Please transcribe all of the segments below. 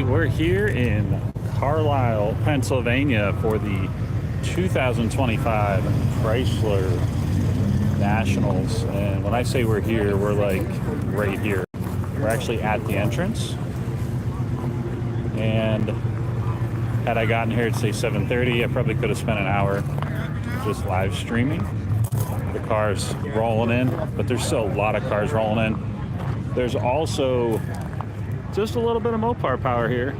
right, we're here in Carlisle, Pennsylvania for the 2025 Chrysler Nationals. And when I say we're here, we're like right here. We're actually at the entrance. And had I gotten here at say 7:30, I probably could have spent an hour just live streaming. The cars rolling in, but there's still a lot of cars rolling in. There's also just a little bit of Mopar power here.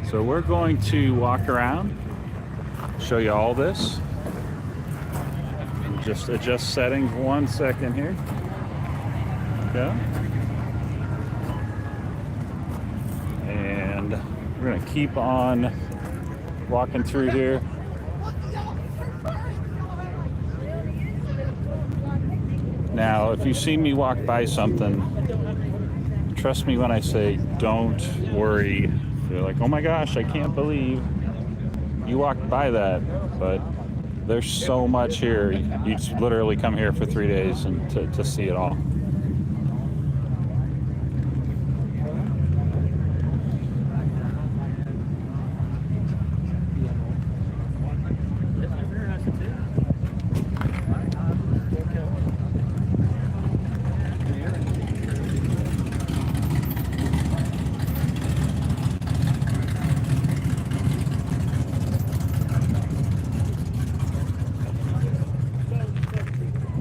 So we're going to walk around, show you all this. Just adjust settings 1 second here. Okay. And we're gonna keep on walking through here. Now, if you see me walk by something, trust me when I say don't worry. You're like, oh my gosh, I can't believe you walked by that. But there's so much here. You literally come here for 3 days and to see it all.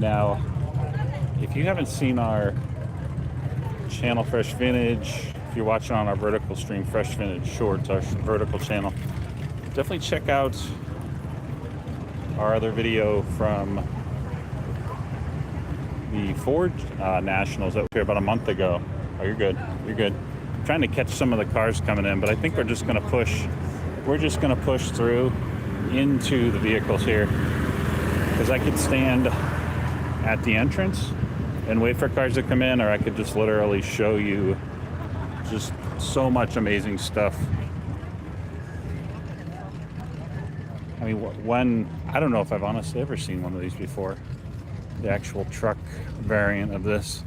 Now, if you haven't seen our channel Fresh Vintage, if you're watching on our vertical stream Fresh Vintage Shorts, our vertical channel, definitely check out our other video from the Ford Nationals that were here about a month ago. Oh, you're good. You're good. I'm trying to catch some of the cars coming in, but I think we're just going to push through into the vehicles here, because I could stand at the entrance and wait for cars to come in, or I could just literally show you just so much amazing stuff. I mean, I don't know if I've honestly ever seen one of these before, the actual truck variant of this.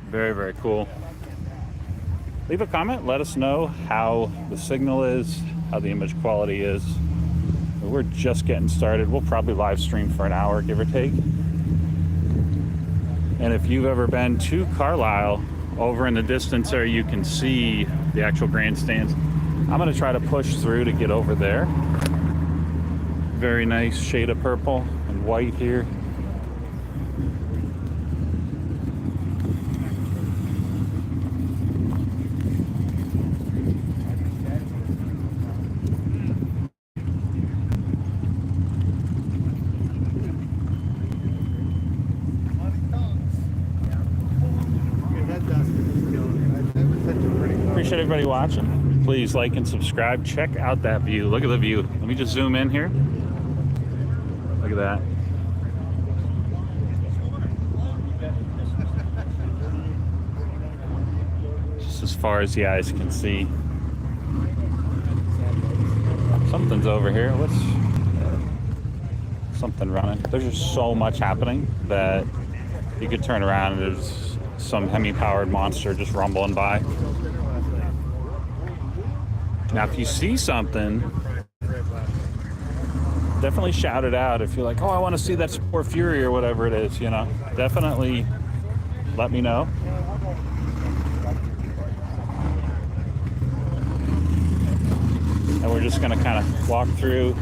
Very, very cool. Leave a comment, let us know how the signal is, how the image quality is. We're just getting started. We'll probably live stream for an hour, give or take. And if you've ever been to Carlisle, over in the distance there, you can see the actual grandstands. I'm going to try to push through to get over there. Very nice shade of purple and white here. Appreciate everybody watching. Please like and subscribe. Check out that view. Look at the view. Let me just zoom in here. Look at that. Just as far as the eyes can see. Something's over here. What's something running? There's just so much happening that you could turn around and there's some Hemi powered monster just rumbling by. Now, if you see something, definitely shout it out. If you're like, oh, I want to see that Sport Fury or whatever it is, you know, definitely let me know. And we're just going to kind of walk through.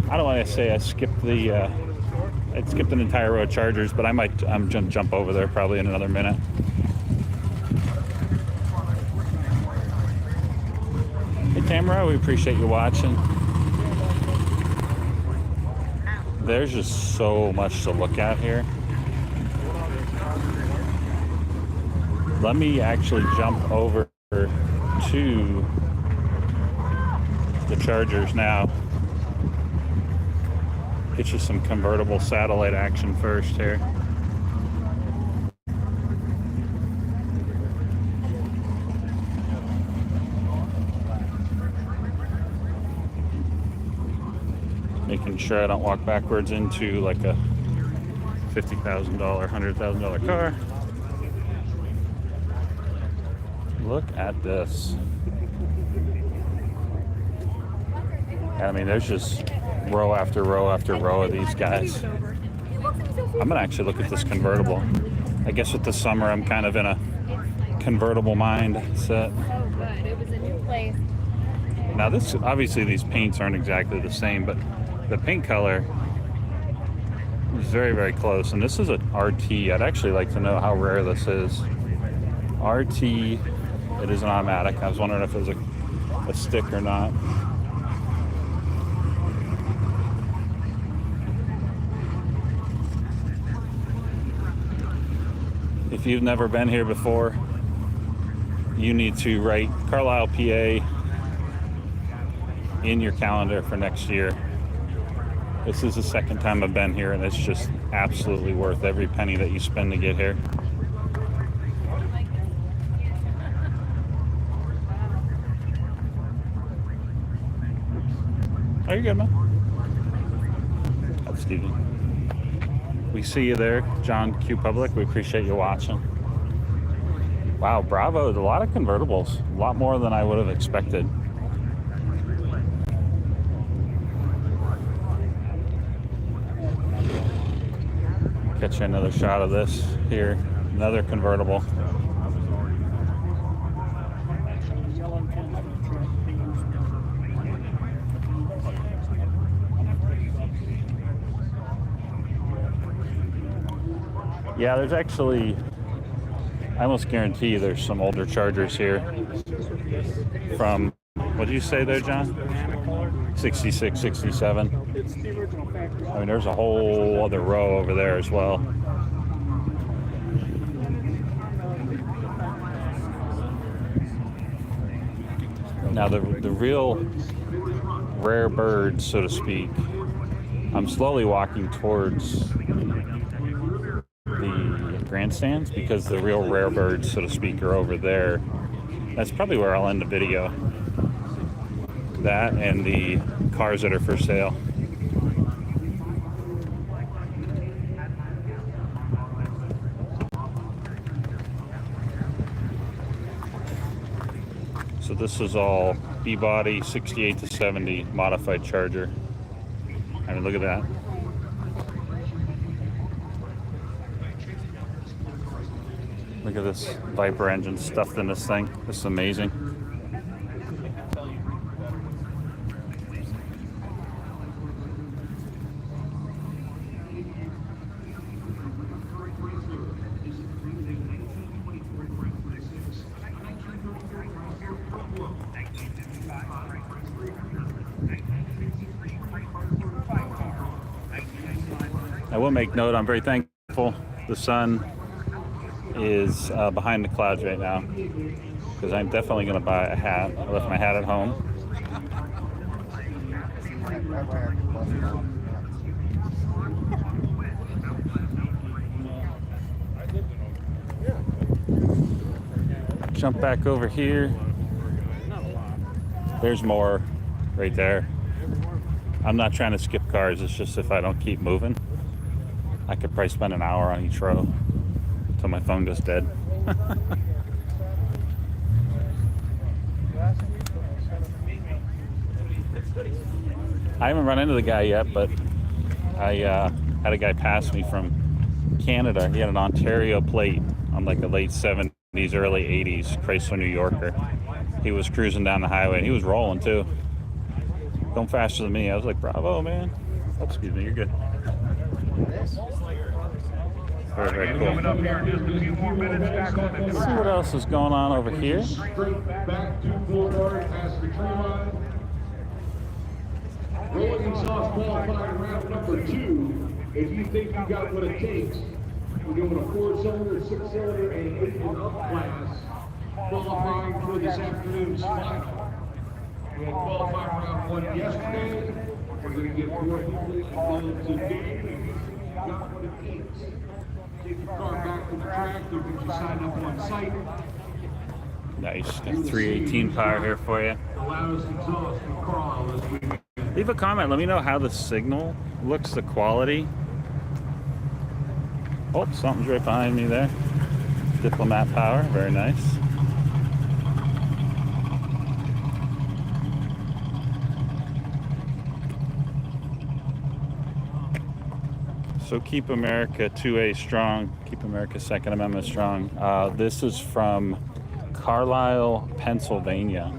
I don't want to say I skipped an entire row of Chargers, but I'm going to jump over there probably in another minute. Camera, we appreciate you watching. There's just so much to look at here. Let me actually jump over to the Chargers now. Get you some convertible satellite action first here. Making sure I don't walk backwards into like a $50,000, $100,000 car. Look at this. I mean, there's just row after row after row of these guys. I'm gonna actually look at this convertible. I guess with the summer, I'm kind of in a convertible mindset. Oh, good. It was a new place. Now, this obviously these paints aren't exactly the same, but the paint color is very, very close. And this is an Arti. I'd actually like to know how rare this is. Arti. It is an automatic. I was wondering if it was a stick or not. If you've never been here before, you need to write Carlisle, PA in your calendar for next year. This is the second time I've been here, and it's just absolutely worth every penny that you spend to get here. Are you good, man? Excuse me. We see you there, John Q Public. We appreciate you watching. Wow, bravo. A lot of convertibles. A lot more than I would have expected. Catch you another shot of this here. Another convertible. Yeah, there's actually, I almost guarantee there's some older Chargers here from, what did you say there, John? 66, 67. It's the original factory. I mean, there's a whole other row over there as well. Now, the real rare birds, so to speak, I'm slowly walking towards the grandstands because the real rare birds, so to speak, are over there. That's probably where I'll end the video. That and the cars that are for sale. So this is all B-body 68 to 70 modified Charger. I mean, look at that. Look at this Viper engine stuffed in this thing. This is amazing. I will make note, I'm very thankful the sun is behind the clouds right now because I'm definitely going to buy a hat. I left my hat at home. Jump back over here. There's more right there. I'm not trying to skip cars, it's just if I don't keep moving, I could probably spend an hour on each row until my phone goes dead. I haven't run into the guy yet, but I had a guy pass me from Canada. He had an Ontario plate on like the late 70s, early 80s Chrysler New Yorker. He was cruising down the highway and he was rolling too. Going faster than me. I was like, bravo, man. Oh, excuse me, you're good. Very, very cool. Let's see what else is going on over here. Straight back to Boulevard past the tree line. Rolling exhaust qualifying round number 2. If you think you got what it takes, we're doing a 4-cylinder, 6-cylinder, and 8 and up class. Qualifying for this afternoon's slot. We had qualifying round 1 yesterday. We're going to get 4 people today. Got what it takes. Take your car back to the track. They'll get you signed up on site. Nice. Got 318 power here for you. Allows exhaust from Carlisle as we Leave a comment. Let me know how the signal looks, the quality. Oh, something's right behind me there. Diplomat power. Very nice. So keep America 2A strong. Keep America Second Amendment strong. This is from Carlisle, Pennsylvania.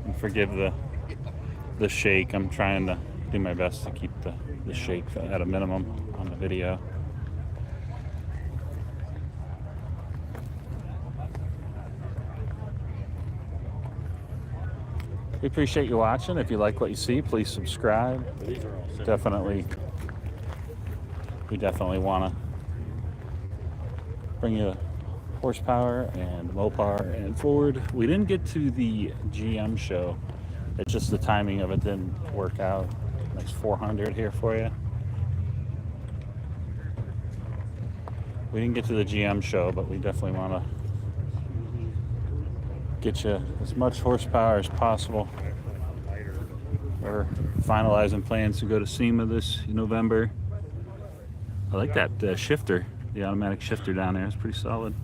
And forgive the shake. I'm trying to do my best to keep the shake at a minimum on the video. We appreciate you watching. If you like what you see, please subscribe. We definitely want to bring you horsepower and Mopar and Ford. We didn't get to the GM show. It's just the timing of it didn't work out. Nice 400 here for you. We didn't get to the GM show, but we definitely want to get you as much horsepower as possible. We're finalizing plans to go to SEMA this November. I like that shifter, the automatic shifter down there. It's pretty solid.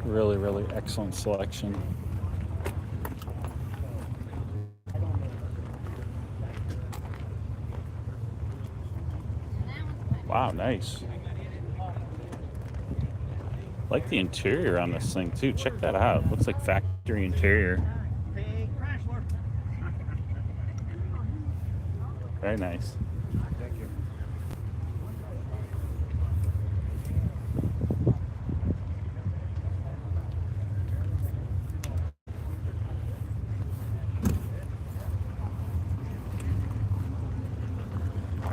Really, really excellent selection. Wow, nice. Like the interior on this thing too. Check that out. Looks like factory interior. Very nice. Thank you.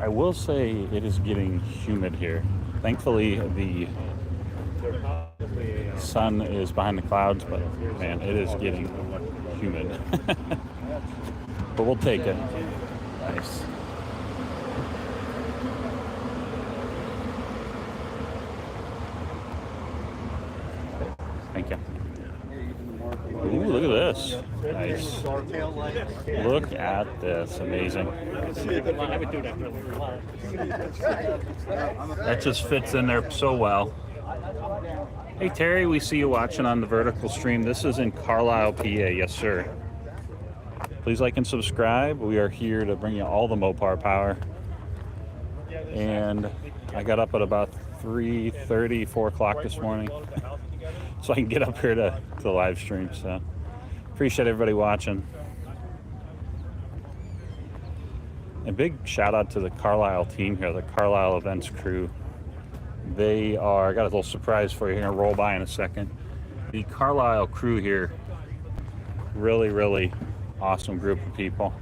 I will say it is getting humid here. Thankfully, the sun is behind the clouds, but man, it is getting humid. But we'll take it. Nice. Thank you. Ooh, look at this. Nice. Look at this. Amazing. That just fits in there so well. Hey Terry, we see you watching on the vertical stream. This is in Carlisle, PA. Yes, sir. Please like and subscribe. We are here to bring you all the Mopar power. And I got up at about 3:30, 4 o'clock this morning, so I can get up here to the live stream. So appreciate everybody watching. And big shout out to the Carlisle team here, the Carlisle events crew. They are, I got a little surprise for you. You're gonna roll by in a second. The Carlisle crew here, really, really awesome group of people.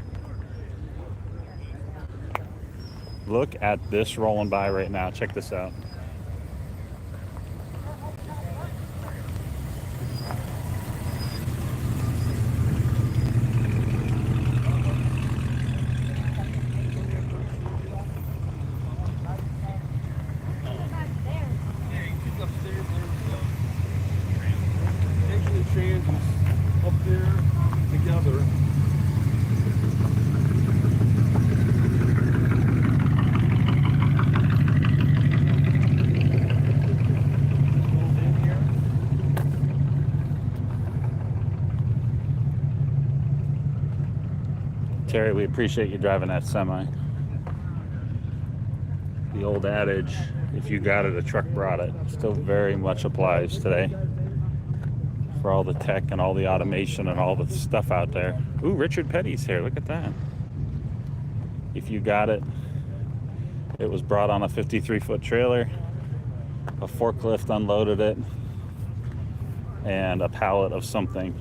Look at this rolling by right now. Check this out. Up there together. Terry, we appreciate you driving that semi. The old adage, if you got it, a truck brought it, still very much applies today. For all the tech and all the automation and all the stuff out there. Ooh, Richard Petty's here. Look at that. If you got it, it was brought on a 53-foot trailer. A forklift unloaded it, and a pallet of something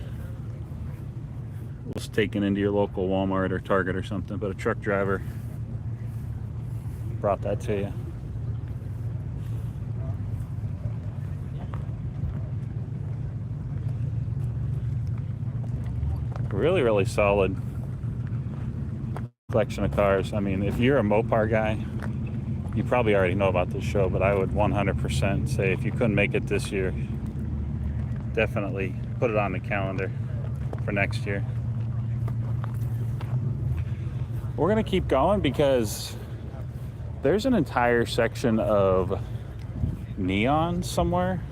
was taken into your local Walmart or Target or something, but a truck driver brought that to you. Really, really solid collection of cars. I mean, if you're a Mopar guy, you probably already know about this show, but I would 100% say if you couldn't make it this year, definitely put it on the calendar for next year. We're gonna keep going because there's an entire section of neon somewhere.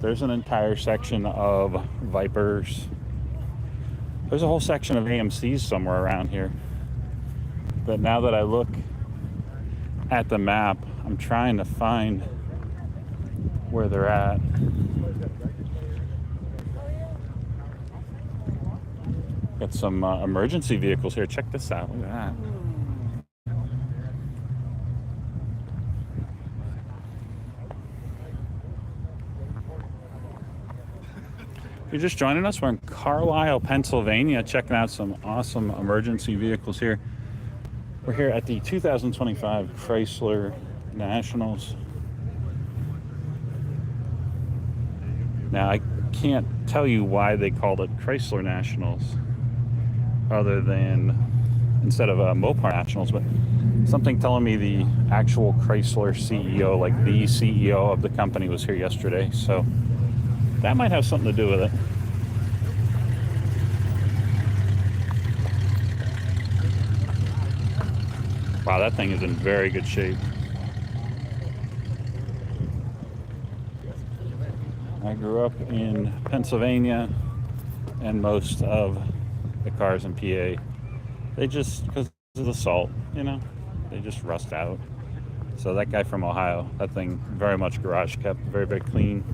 There's an entire section of Vipers. There's a whole section of AMCs somewhere around here. But now that I look at the map, I'm trying to find where they're at. Got some emergency vehicles here. Check this out. Look at that. If you're just joining us, we're in Carlisle, Pennsylvania, checking out some awesome emergency vehicles here. We're here at the 2025 Chrysler Nationals. Now, I can't tell you why they called it Chrysler Nationals, other than instead of Mopar Nationals, but something telling me the actual Chrysler CEO, like the CEO of the company, was here yesterday. So that might have something to do with it. Wow, that thing is in very good shape. I grew up in Pennsylvania, and most of the cars in PA, they just, because of the salt, you know, they just rust out. So that guy from Ohio, that thing very much garage kept, very, very clean.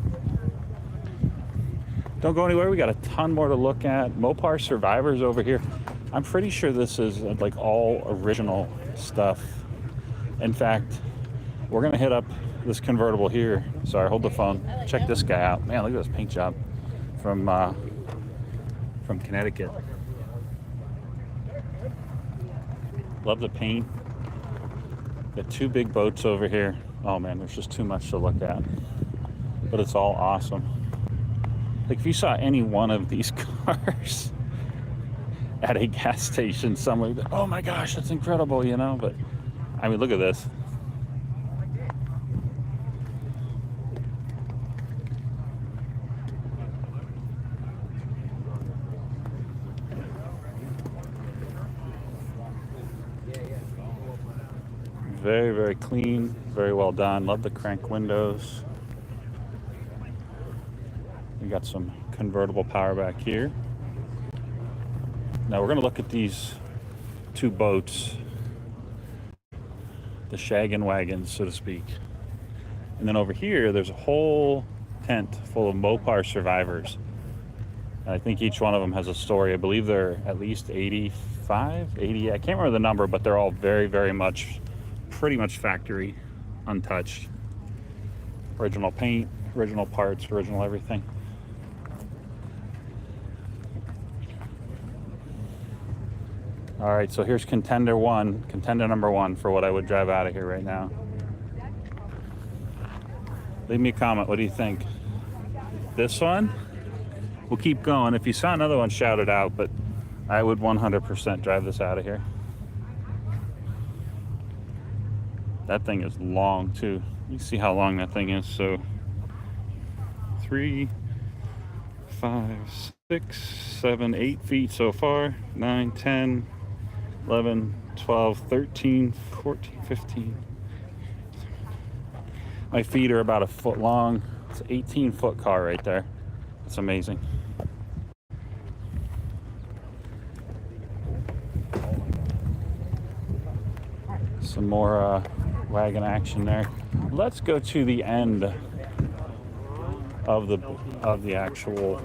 Don't go anywhere. We got a ton more to look at. Mopar Survivors over here. I'm pretty sure this is like all original stuff. In fact, we're gonna hit up this convertible here. Sorry, hold the phone. Check this guy out. Man, look at this paint job from Connecticut. Love the paint. Got two big boats over here. Oh man, there's just too much to look at. But it's all awesome. Like if you saw any one of these cars at a gas station somewhere, oh my gosh, that's incredible, you know? But I mean, look at this. Very, very clean, very well done. Love the crank windows. We got some convertible power back here. Now we're going to look at these two boats, the shaggin' wagons, so to speak. And then over here, there's a whole tent full of Mopar Survivors. And I think each one of them has a story. I believe they're at least 85, 80. I can't remember the number, but they're all very, very much, pretty much factory, untouched. Original paint, original parts, original everything. All right, so here's contender number one for what I would drive out of here right now. Leave me a comment. What do you think? This one? We'll keep going. If you saw another one, shout it out, but I would 100% drive this out of here. That thing is long too. You see how long that thing is. So 3, 5, 6, 7, 8 feet so far. 9, 10, 11, 12, 13, 14, 15. My feet are about a foot long. It's an 18-foot car right there. It's amazing. Some more wagon action there. Let's go to the end of the actual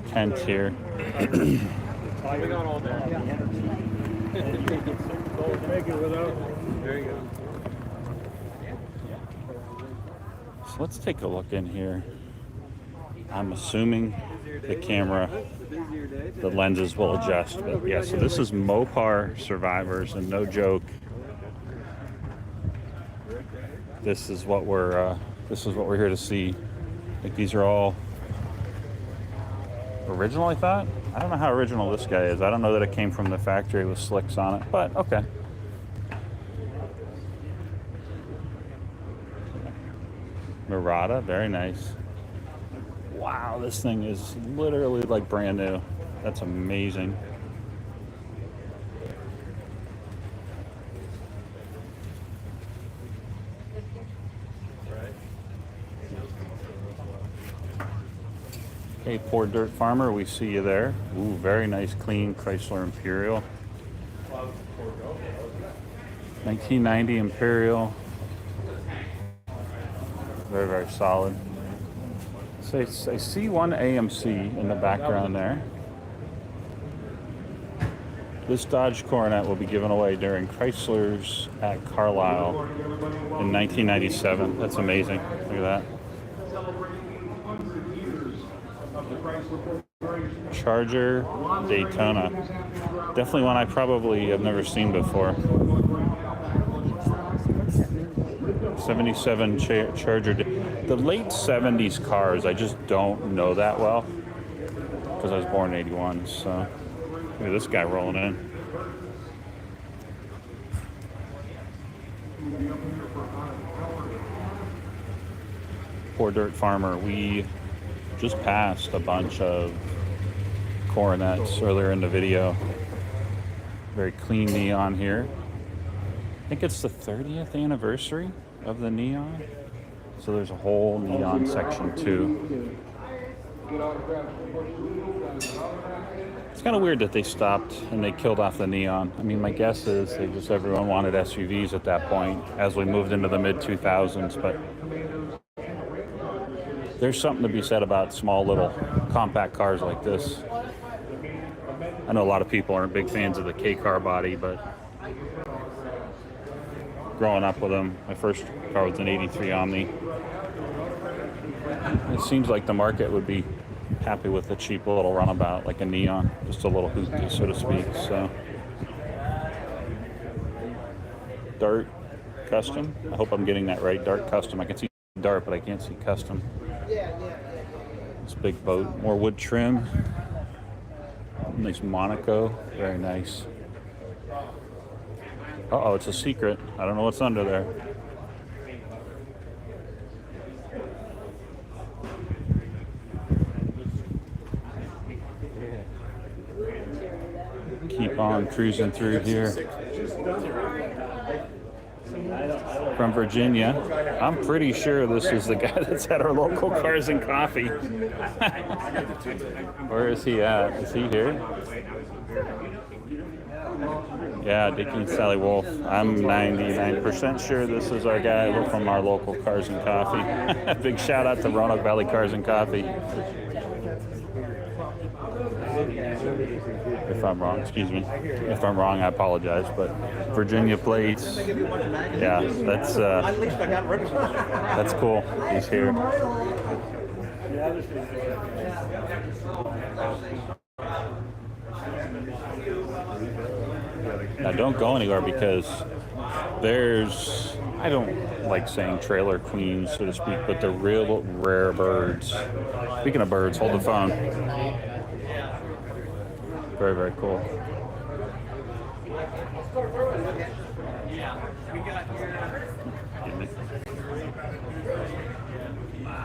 tent here. We got all day. Make it without. There you go. So let's take a look in here. I'm assuming the camera, the lenses will adjust. But yeah, so this is Mopar Survivors, and no joke, this is what we're here to see. Like these are all original, I thought. I don't know how original this guy is. I don't know that it came from the factory with slicks on it, but okay. Marada, very nice. Wow, this thing is literally like brand new. That's amazing. Hey, Poor Dirt Farmer, we see you there. Ooh, very nice, clean Chrysler Imperial. 1990 Imperial. Very, very solid. So I see one AMC in the background there. This Dodge Coronet will be given away during Chrysler's at Carlisle in 1997. That's amazing. Look at that. Charger Daytona. Definitely one I probably have never seen before. 77 Charger. The late 70s cars, I just don't know that well because I was born in 81. So look at this guy rolling in. Poor Dirt Farmer. We just passed a bunch of Coronets earlier in the video. Very clean neon here. I think it's the 30th anniversary of the neon. So there's a whole neon section too. It's kind of weird that they stopped and they killed off the neon. I mean, my guess is everyone wanted SUVs at that point as we moved into the mid 2000s, but there's something to be said about small little compact cars like this. I know a lot of people aren't big fans of the K-car body, but growing up with them, my first car was an 83 Omni. It seems like the market would be happy with a cheap little runabout, like a neon, just a little hoopty, so to speak. So, Dart Custom. I hope I'm getting that right. Dart Custom. I can see Dart, but I can't see Custom. This big boat, more wood trim. Nice Monaco, very nice. Uh-oh, it's a secret. I don't know what's under there. Keep on cruising through here. From Virginia. I'm pretty sure this is the guy that's at our local Cars and Coffee. Where is he at? Is he here? Yeah, Dickie and Sally Wolf. I'm 99% sure this is our guy from our local Cars and Coffee. Big shout out to Roanoke Valley Cars and Coffee. If I'm wrong, excuse me. If I'm wrong, I apologize. But Virginia plates, yeah, that's cool. He's here. Now don't go anywhere because there's, I don't like saying trailer queens, so to speak, but they're real rare birds. Speaking of birds, hold the phone. Very, very cool.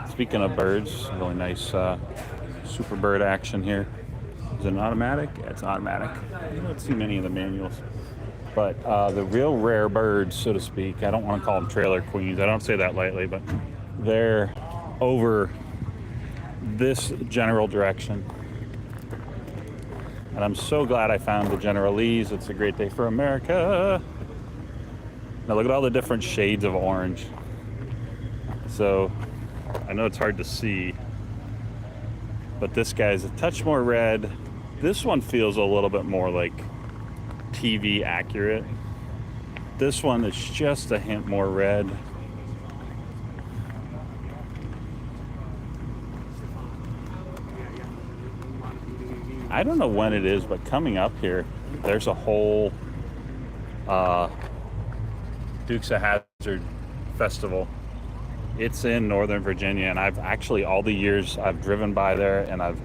Speaking of birds, really nice Super Bird action here. Is it an automatic? Yeah, it's automatic. I don't see many of the manuals. But the real rare birds, so to speak, I don't want to call them trailer queens. I don't say that lightly, but they're over this general direction. And I'm so glad I found the General Lee's. It's a great day for America. Now look at all the different shades of orange. So I know it's hard to see, but this guy's a touch more red. This one feels a little bit more like TV accurate. This one is just a hint more red. I don't know when it is, but coming up here, there's a whole Dukes of Hazzard festival. It's in Northern Virginia, and I've actually, all the years I've driven by there and I've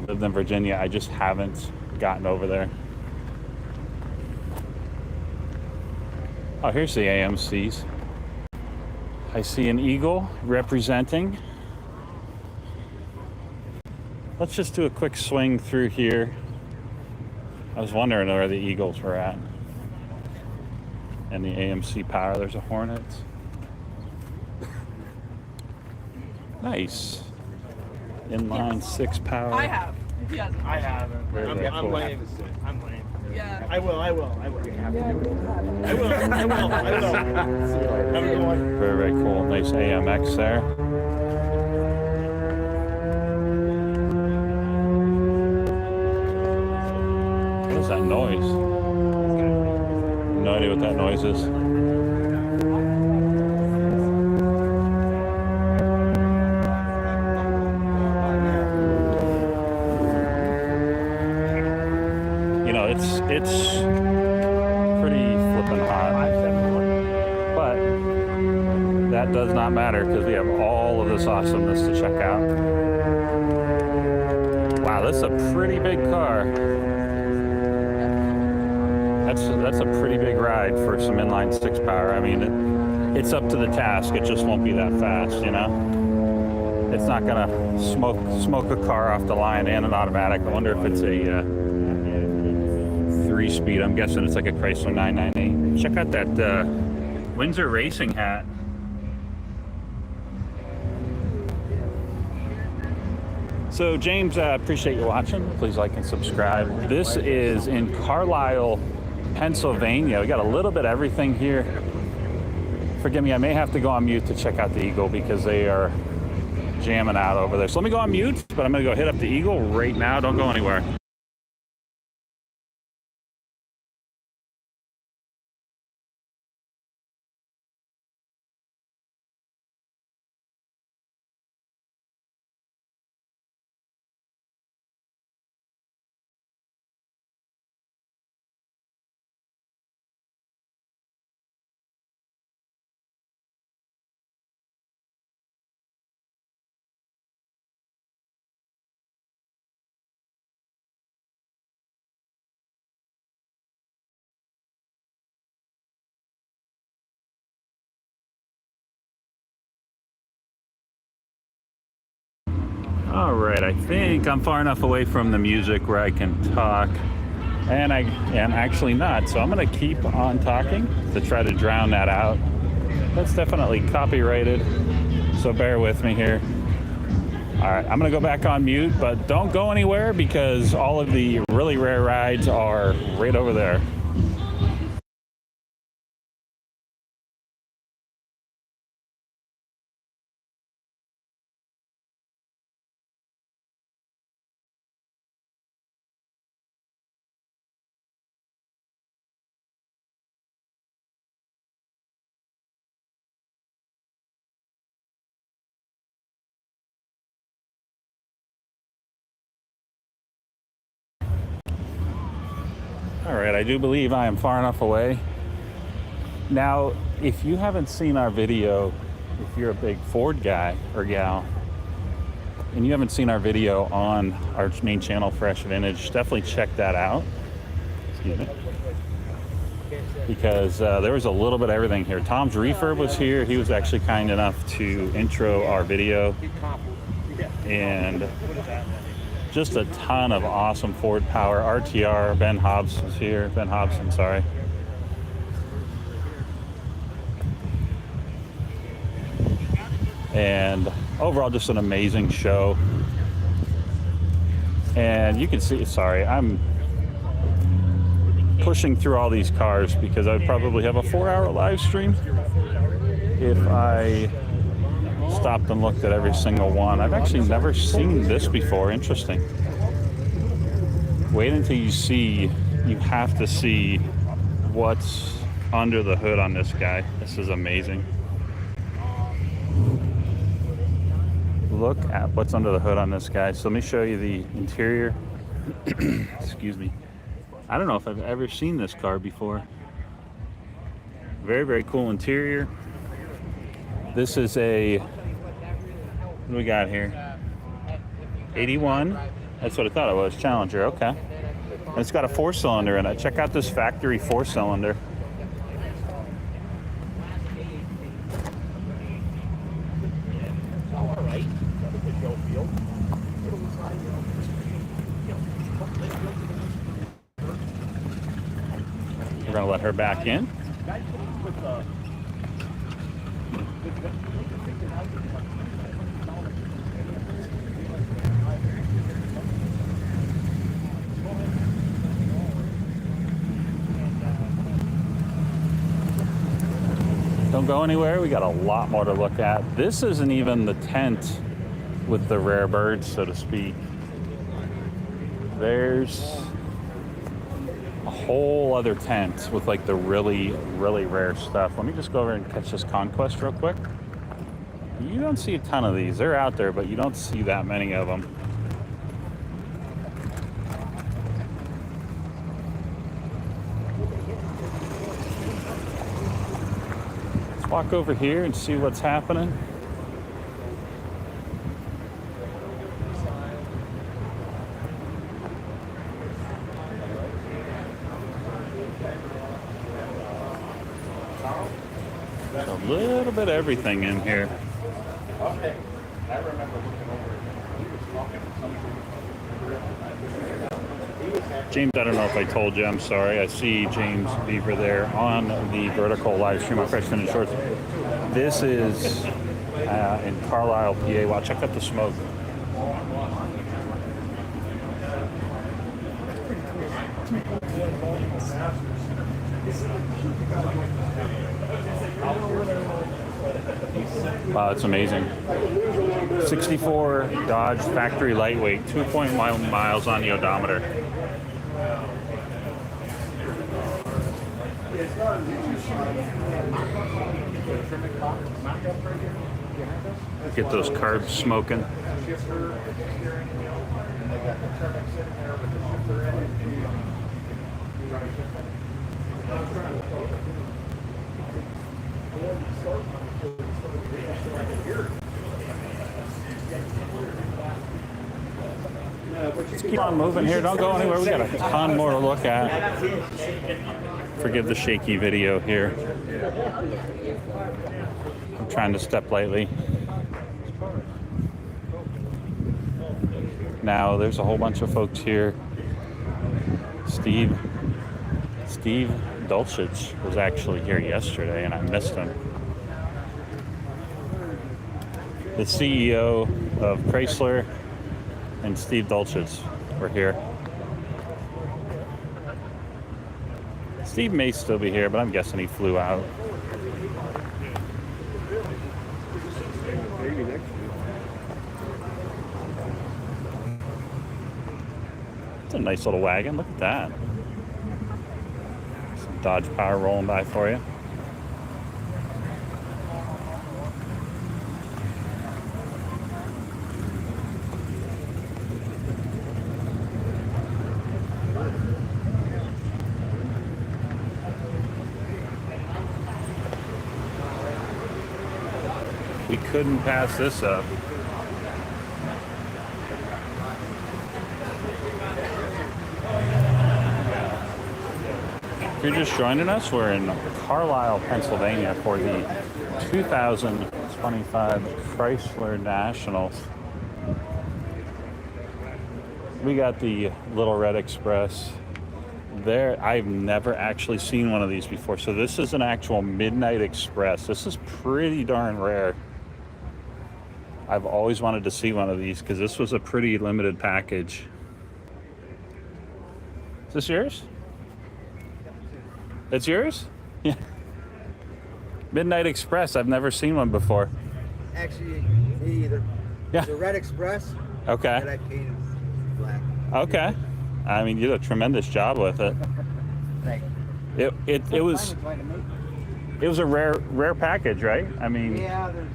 lived in Virginia, I just haven't gotten over there. Oh, here's the AMCs. I see an eagle representing. Let's just do a quick swing through here. I was wondering where the Eagles were at. And the AMC Power, there's a Hornets. Nice. Inline 6 power. I have. He hasn't. I haven't. Very, very I'm cool. lame. I'm lame. Yeah. I will. I will. I will. I will. I will. I will. Have a good one. Very, very cool. Nice AMX there. What is that noise? No idea what that noise is. You know, it's pretty flippin' hot. But that does not matter because we have all of this awesomeness to check out. Wow, this is a pretty big car. That's a pretty big ride for some inline 6 power. I mean, it's up to the task. It just won't be that fast, you know? It's not gonna smoke a car off the line and an automatic. I wonder if it's a 3-speed. I'm guessing it's like a Chrysler 998. Check out that Windsor racing hat. So James, appreciate you watching. Please like and subscribe. This is in Carlisle, Pennsylvania. We got a little bit of everything here. Forgive me, I may have to go on mute to check out the Eagle because they are jamming out over there. So let me go on mute, but I'm gonna go hit up the Eagle right now. Don't go anywhere. All right, I think I'm far enough away from the music where I can talk, and I am actually not. So I'm gonna keep on talking to try to drown that out. That's definitely copyrighted, so bear with me here. All right, I'm gonna go back on mute, but don't go anywhere because all of the really rare rides are right over there. All right, I do believe I am far enough away. Now, if you haven't seen our video, if you're a big Ford guy or gal, and you haven't seen our video on our main channel, Fresh Vintage, definitely check that out. Excuse me. Because there was a little bit of everything here. Tom's Refurb was here. He was actually kind enough to intro our video. And just a ton of awesome Ford power. RTR, Ben Hobbs was here. Ben Hobson, sorry. And overall, just an amazing show. And you can see, sorry, I'm pushing through all these cars because I'd probably have a 4-hour live stream if I stopped and looked at every single one. I've actually never seen this before. Interesting. Wait until you see, you have to see what's under the hood on this guy. This is amazing. Look at what's under the hood on this guy. So let me show you the interior. Excuse me. I don't know if I've ever seen this car before. Very, very cool interior. This is a, what do we got here? 81. That's what I thought it was. Challenger, okay. And it's got a 4-cylinder in it. Check out this factory 4-cylinder. We're gonna let her back in. Don't go anywhere. We got a lot more to look at. This isn't even the tent with the rare birds, so to speak. There's a whole other tent with like the really, really rare stuff. Let me just go over and catch this Conquest real quick. You don't see a ton of these. They're out there, but you don't see that many of them. Let's walk over here and see what's happening. There's a little bit of everything in here. Okay. I remember looking over it. He was talking to somebody. James, I don't know if I told you, I'm sorry. I see James Beaver there on the vertical live stream on Freshman and Shorts. This is in Carlisle, PA. Wow, check out the smoke. Wow, that's amazing. 64 Dodge factory lightweight, 2.1 miles on the odometer. Get those carbs smoking. Let's keep on moving here. Don't go anywhere. We got a ton more to look at. Forgive the shaky video here. I'm trying to step lightly. Now, there's a whole bunch of folks here. Steve Dulcich was actually here yesterday, and I missed him. The CEO of Chrysler and Steve Dulcich were here. Steve may still be here, but I'm guessing he flew out. It's a nice little wagon. Look at that. Some Dodge Power rolling by for you. We couldn't pass this up. If you're just joining us, we're in Carlisle, Pennsylvania for the 2025 Chrysler Nationals. We got the Little Red Express. There, I've never actually seen one of these before. So this is an actual Midnight Express. This is pretty darn rare. I've always wanted to see one of these because this was a pretty limited package. Is this yours? It's yours? Yeah. Midnight Express. I've never seen one before. Actually, me either. Yeah. The Red Express. Okay. That I painted black. Okay. I mean, you did a tremendous job with it. Thank you. It was a rare package, right? I mean. Yeah, there's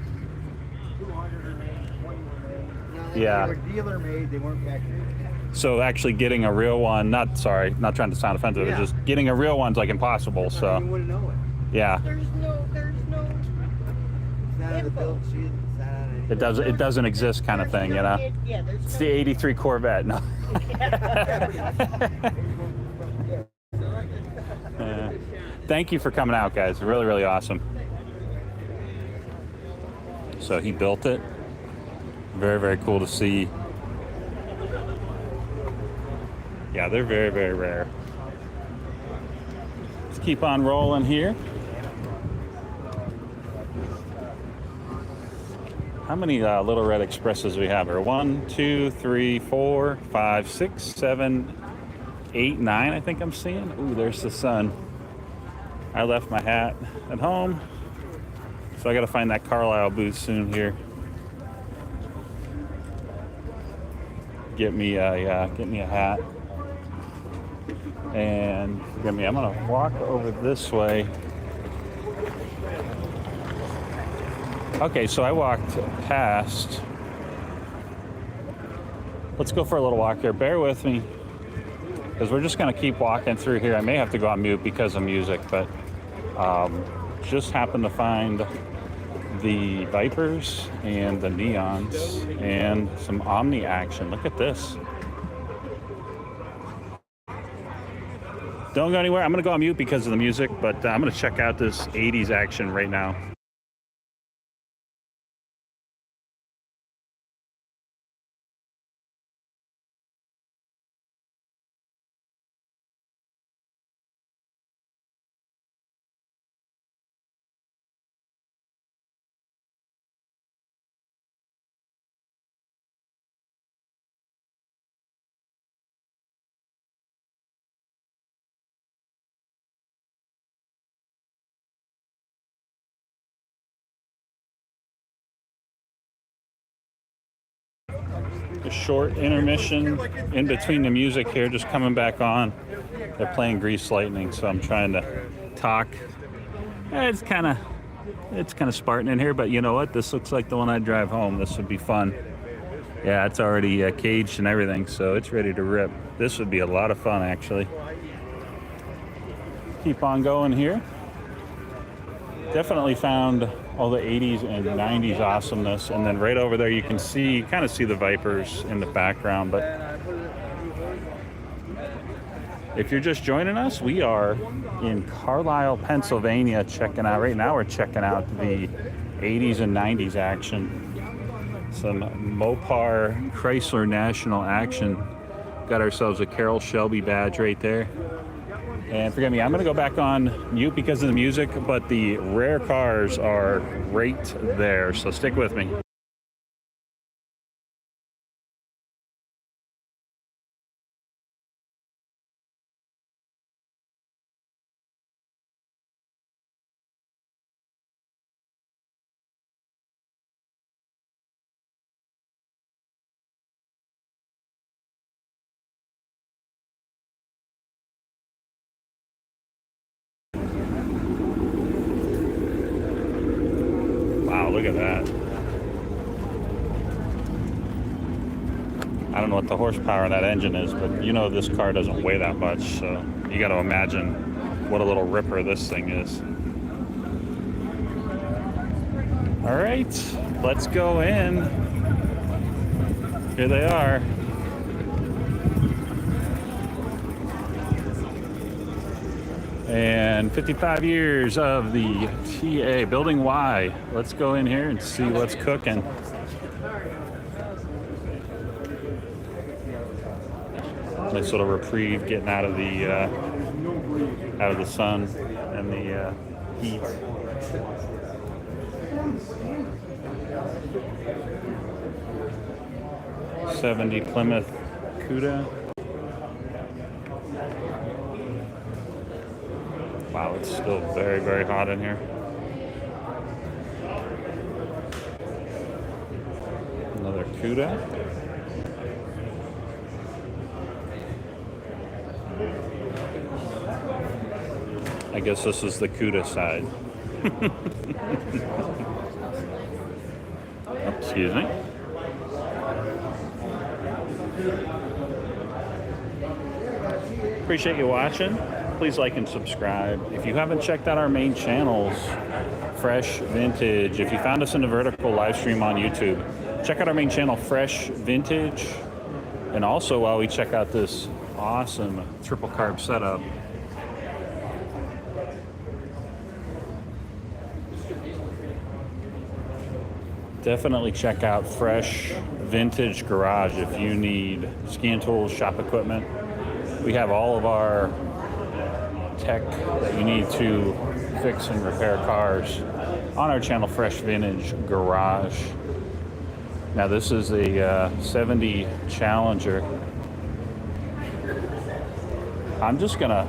200 were made, 20 were made. Yeah. They were dealer made. They weren't factory. So actually getting a real one, not trying to sound offensive, Yeah. just getting a real one's like impossible. So You wouldn't know it. yeah, There's no It's not on the build sheet. It's not on it doesn't exist kind of thing, you know. Yeah, there's It's the '83 Corvette. No. Thank you for coming out, guys. Really, really awesome. So he built it. Very, very cool to see. Yeah, they're very, very rare. Let's keep on rolling here. How many Little Red Expresses do we have here? 1, 2, 3, 4, 5, 6, 7, 8, 9, I think I'm seeing. Ooh, there's the sun. I left my hat at home. So I got to find that Carlisle booth soon here. Get me a hat. And I'm gonna walk over this way. Okay, so I walked past. Let's go for a little walk here. Bear with me, because we're just gonna keep walking through here. I may have to go on mute because of music, but just happened to find the Vipers and the Neons and some Omni action. Look at this. Don't go anywhere. I'm going to go on mute because of the music, but I'm going to check out this 80s action right now. A short intermission in between the music here, just coming back on. They're playing Grease Lightning, so I'm trying to talk. It's kind of Spartan in here, but you know what? This looks like the one I'd drive home. This would be fun. Yeah, it's already caged and everything, so it's ready to rip. This would be a lot of fun, actually. Keep on going here. Definitely found all the 80s and 90s awesomeness, and then right over there you can kind of see the Vipers in the background. But if you're just joining us, we are in Carlisle, Pennsylvania, checking out. Right now we're checking out the 80s and 90s action. Some Mopar Chrysler National action. Got ourselves a Carroll Shelby badge right there. And forgive me, I'm going to go back on mute because of the music, but the rare cars are right there, so stick with me. Wow, look at that. I don't know what the horsepower of that engine is, but you know this car doesn't weigh that much, so you got to imagine what a little ripper this thing is. All right, let's go in. Here they are. And 55 years of the TA, Building Y. Let's go in here and see what's cooking. Nice little reprieve getting out of the sun and the heat. '70 Plymouth Cuda. Wow, it's still very, very hot in here. Another Cuda. I guess this is the Cuda side. Excuse me. Appreciate you watching. Please like and subscribe. If you haven't checked out our main channels, Fresh Vintage, if you found us in the vertical live stream on YouTube, check out our main channel, Fresh Vintage. And also while we check out this awesome triple carb setup, definitely check out Fresh Vintage Garage if you need scan tools, shop equipment. We have all of our tech that you need to fix and repair cars on our channel, Fresh Vintage Garage. Now this is a 70 Challenger. I'm just gonna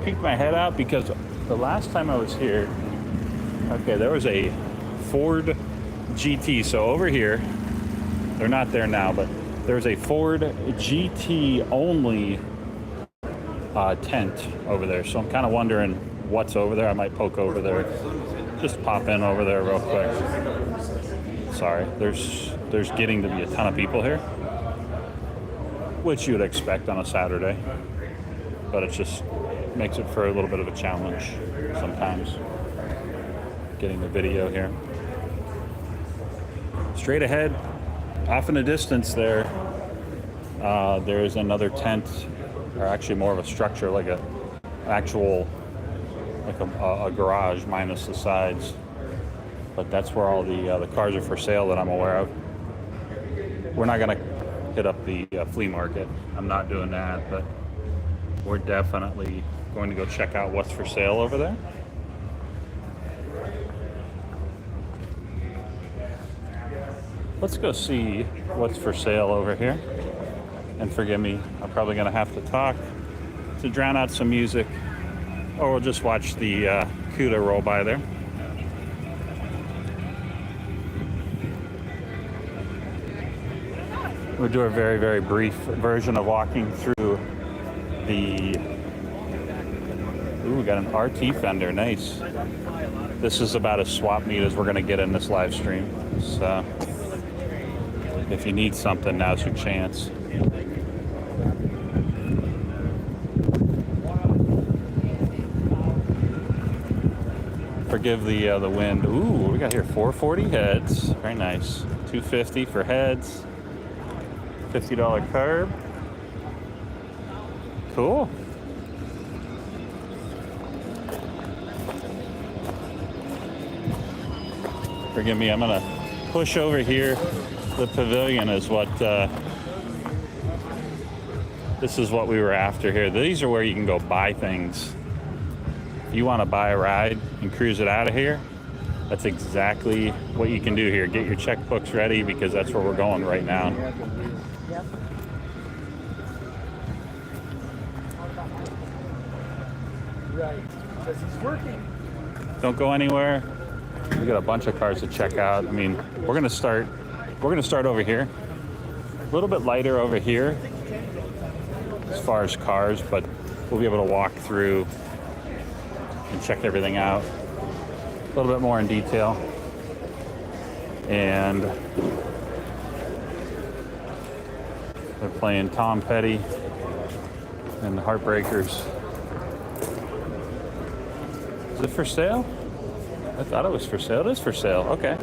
peek my head out because the last time I was here, okay, there was a Ford GT. So over here, they're not there now, but there's a Ford GT only tent over there. So I'm kind of wondering what's over there. I might poke over there. Just pop in over there real quick. Sorry, there's getting to be a ton of people here, which you would expect on a Saturday, but it just makes it for a little bit of a challenge sometimes getting the video here. Straight ahead, off in the distance there, there's another tent, or actually more of a structure, like a actual, like a garage minus the sides. But that's where all the cars are for sale that I'm aware of. We're not gonna hit up the flea market. I'm not doing that, but we're definitely going to go check out what's for sale over there. Let's go see what's for sale over here. And forgive me, I'm probably gonna have to talk to drown out some music, or we'll just watch the Cuda roll by there. We'll do a very, very brief version of walking through the... Ooh, we got an Arti fender, nice. This is about as swap meet as we're gonna get in this live stream. So if you need something, now's your chance. Forgive the wind. Ooh, we got here 440 heads. Very nice. 250 for heads. $50 curb. Cool. Forgive me, I'm gonna push over here. The Pavilion is what, this is what we were after here. These are where you can go buy things. If you wanna buy a ride and cruise it out of here, that's exactly what you can do here. Get your checkbooks ready because that's where we're going right now. Right, because he's working. Don't go anywhere. We got a bunch of cars to check out. I mean, we're gonna start over here. A little bit lighter over here as far as cars, but we'll be able to walk through and check everything out a little bit more in detail. And they're playing Tom Petty and the Heartbreakers. Is it for sale? I thought it was for sale. It is for sale. Okay.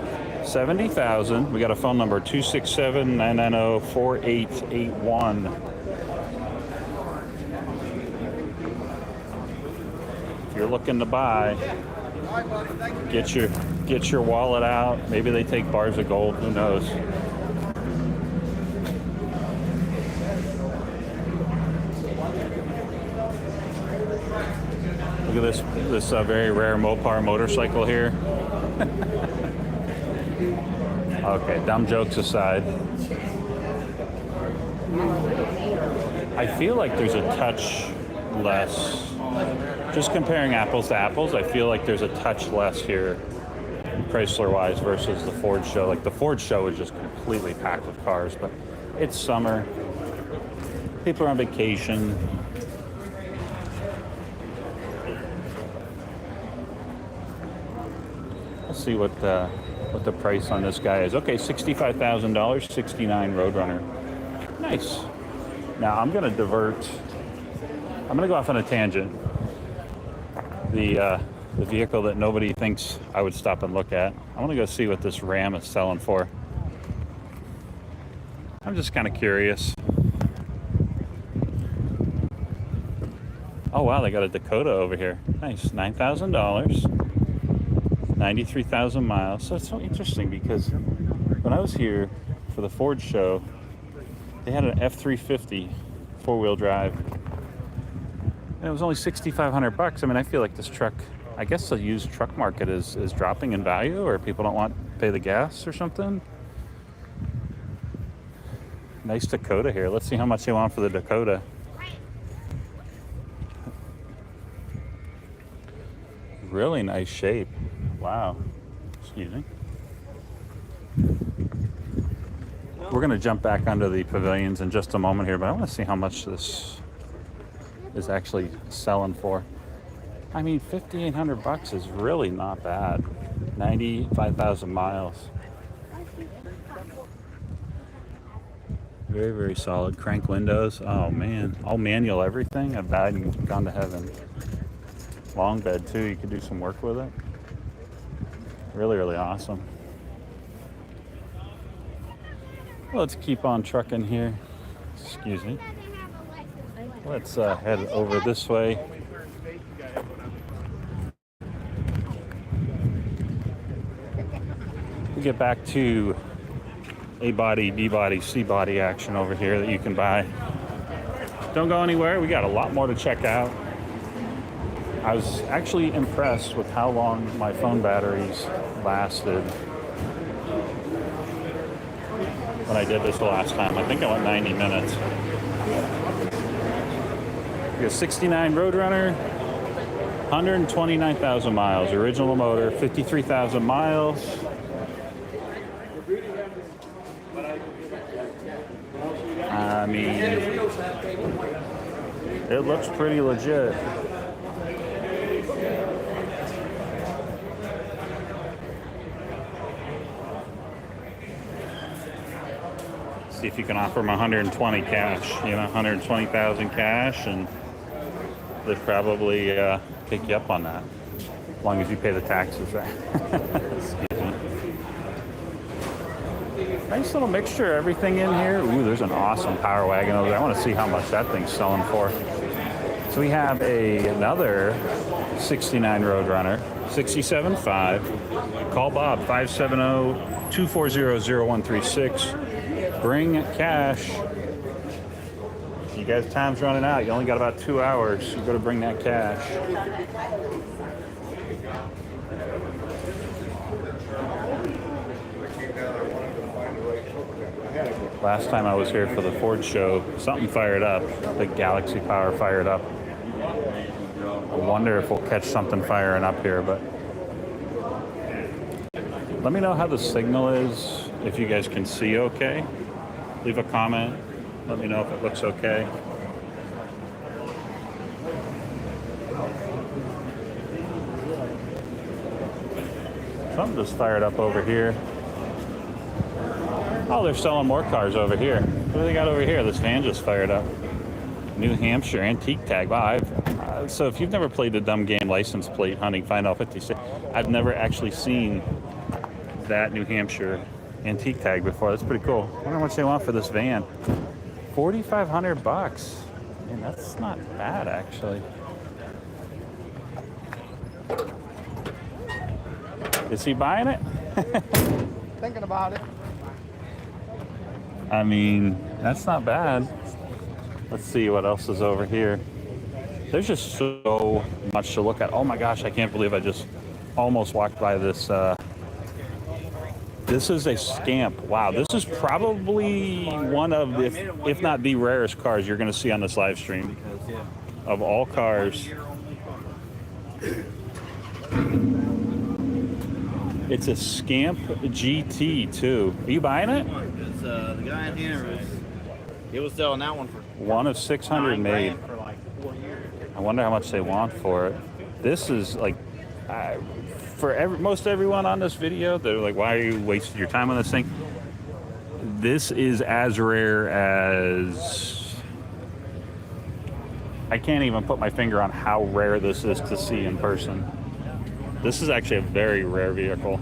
70,000. We got a phone number 267-990-4881. If you're looking to buy, get your wallet out. Maybe they take bars of gold. Who knows? Look at this very rare Mopar motorcycle here. Okay, dumb jokes aside. I feel like there's a touch less. Just comparing apples to apples, I feel like there's a touch less here, Chrysler-wise, versus the Ford show. Like the Ford show is just completely packed with cars, but it's summer. People are on vacation. Let's see what the price on this guy is. Okay, $65,000, 69 Roadrunner. Nice. Now I'm gonna divert. I'm gonna go off on a tangent. The vehicle that nobody thinks I would stop and look at. I want to go see what this Ram is selling for. I'm just kind of curious. Oh wow, they got a Dakota over here. Nice, $9,000. 93,000 miles. So it's so interesting because when I was here for the Ford show, they had an F-350 four-wheel drive, and it was only $6,500. I mean, I feel like this truck, I guess the used truck market is dropping in value, or people don't want to pay the gas or something. Nice Dakota here. Let's see how much they want for the Dakota. Really nice shape. Wow. Excuse me. We're going to jump back under the pavilions in just a moment here, but I want to see how much this is actually selling for. I mean, 5,800 bucks is really not bad. 95,000 miles. Very, very solid. Crank windows. Oh man, all manual everything. I've died and gone to heaven. Long bed too. You could do some work with it. Really, really awesome. Well, let's keep on trucking here. Excuse me. Let's head over this way. We get back to A body, B body, C body action over here that you can buy. Don't go anywhere. We got a lot more to check out. I was actually impressed with how long my phone batteries lasted when I did this the last time. I think I went 90 minutes. We got 69 Roadrunner, 129,000 miles. Original motor, 53,000 miles. I mean, it looks pretty legit. See if you can offer them 120 cash, 120,000 cash, and they'd probably pick you up on that, as long as you pay the taxes, right? Excuse me. Nice little mixture, everything in here. Ooh, there's an awesome Power Wagon over there. I want to see how much that thing's selling for. So we have another 69 Roadrunner, 67.5. Call Bob, 570-240-0136. Bring cash. You guys, time's running out. You only got about 2 hours. You got to bring that cash. Last time I was here for the Ford show, something fired up. The Galaxy Power fired up. I wonder if we'll catch something firing up here, but let me know how the signal is, if you guys can see okay. Leave a comment. Let me know if it looks okay. Something just fired up over here. Oh, they're selling more cars over here. What do they got over here? This van just fired up. New Hampshire antique tag. Wow. So if you've never played the dumb game license plate hunting, find out 56. I've never actually seen that New Hampshire antique tag before. That's pretty cool. I wonder how much they want for this van. 4,500 bucks. Man, that's not bad actually. Is he buying it? Thinking about it. I mean, that's not bad. Let's see what else is over here. There's just so much to look at. Oh my gosh, I can't believe I just almost walked by this. This is a Scamp. Wow, this is probably one of, if not the rarest cars you're going to see on this live stream. Of all cars. It's a Scamp GT too. Are you buying it? The guy in here he was selling that one for one of 600 made. for like 4 years. I wonder how much they want for it. This is like, for most everyone on this video, they're like, why are you wasting your time on this thing? This is as rare as, I can't even put my finger on how rare this is to see in person. This is actually a very rare vehicle.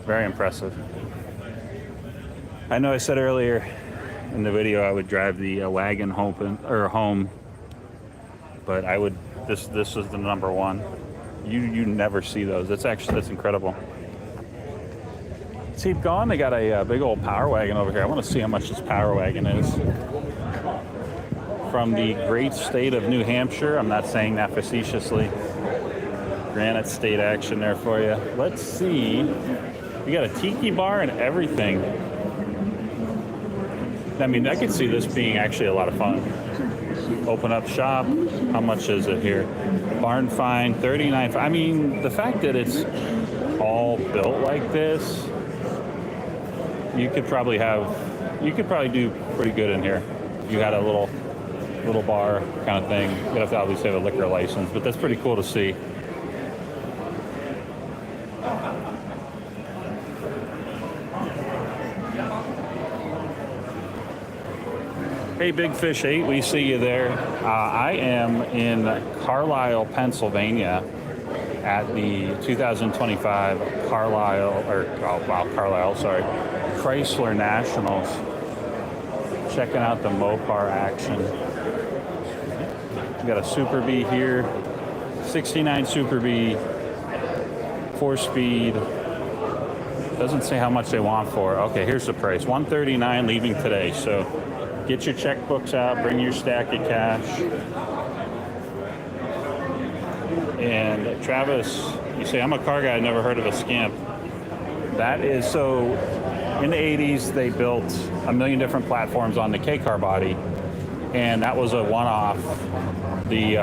Very impressive. I know I said earlier in the video I would drive the Wagon home, but I would. This is the number one. You never see those. That's incredible. Let's keep going. They got a big old Power Wagon over here. I want to see how much this Power Wagon is. From the great state of New Hampshire. I'm not saying that facetiously. Granite State action there for you. Let's see. We got a tiki bar and everything. I mean, I could see this being actually a lot of fun. Open up shop. How much is it here? Barn find, 39. I mean, the fact that it's all built like this, you could probably do pretty good in here. You had a little bar kind of thing. You'd have to obviously have a liquor license, but that's pretty cool to see. Hey, Big Fish 8, we see you there. I am in Carlisle, Pennsylvania at the 2025 Chrysler Nationals. Checking out the Mopar action. We got a Super B here, 69 Super B, 4-speed. Doesn't say how much they want for. Okay, here's the price, $139 leaving today. So get your checkbooks out, bring your stack of cash. And Travis, you say, I'm a car guy, I never heard of a Scamp. That is, so in the 80s, they built a million different platforms on the K-car body, and that was a one-off. The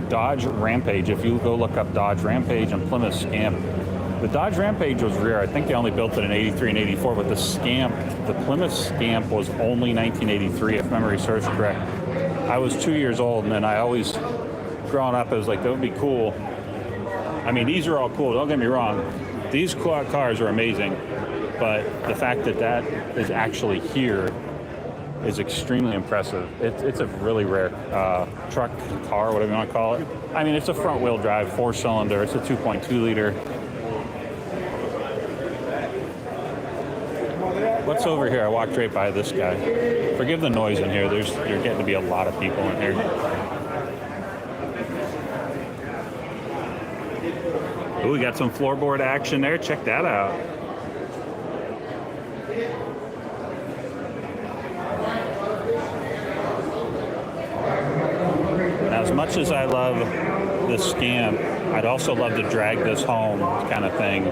Dodge Rampage, if you go look up Dodge Rampage and Plymouth Scamp, the Dodge Rampage was rare. I think they only built it in 83 and 84, but the Plymouth Scamp was only 1983, if memory serves correct. I was 2 years old, and then I always, growing up, I was like, that would be cool. I mean, these are all cool, don't get me wrong. These cars are amazing, but the fact that that is actually here is extremely impressive. It's a really rare truck, car, whatever you want to call it. I mean, it's a front-wheel drive, 4-cylinder. It's a 2.2 liter. What's over here? I walked right by this guy. Forgive the noise in here. There's getting to be a lot of people in here. Oh, we got some floorboard action there. Check that out. Now, as much as I love the Scamp, I'd also love to drag this home kind of thing.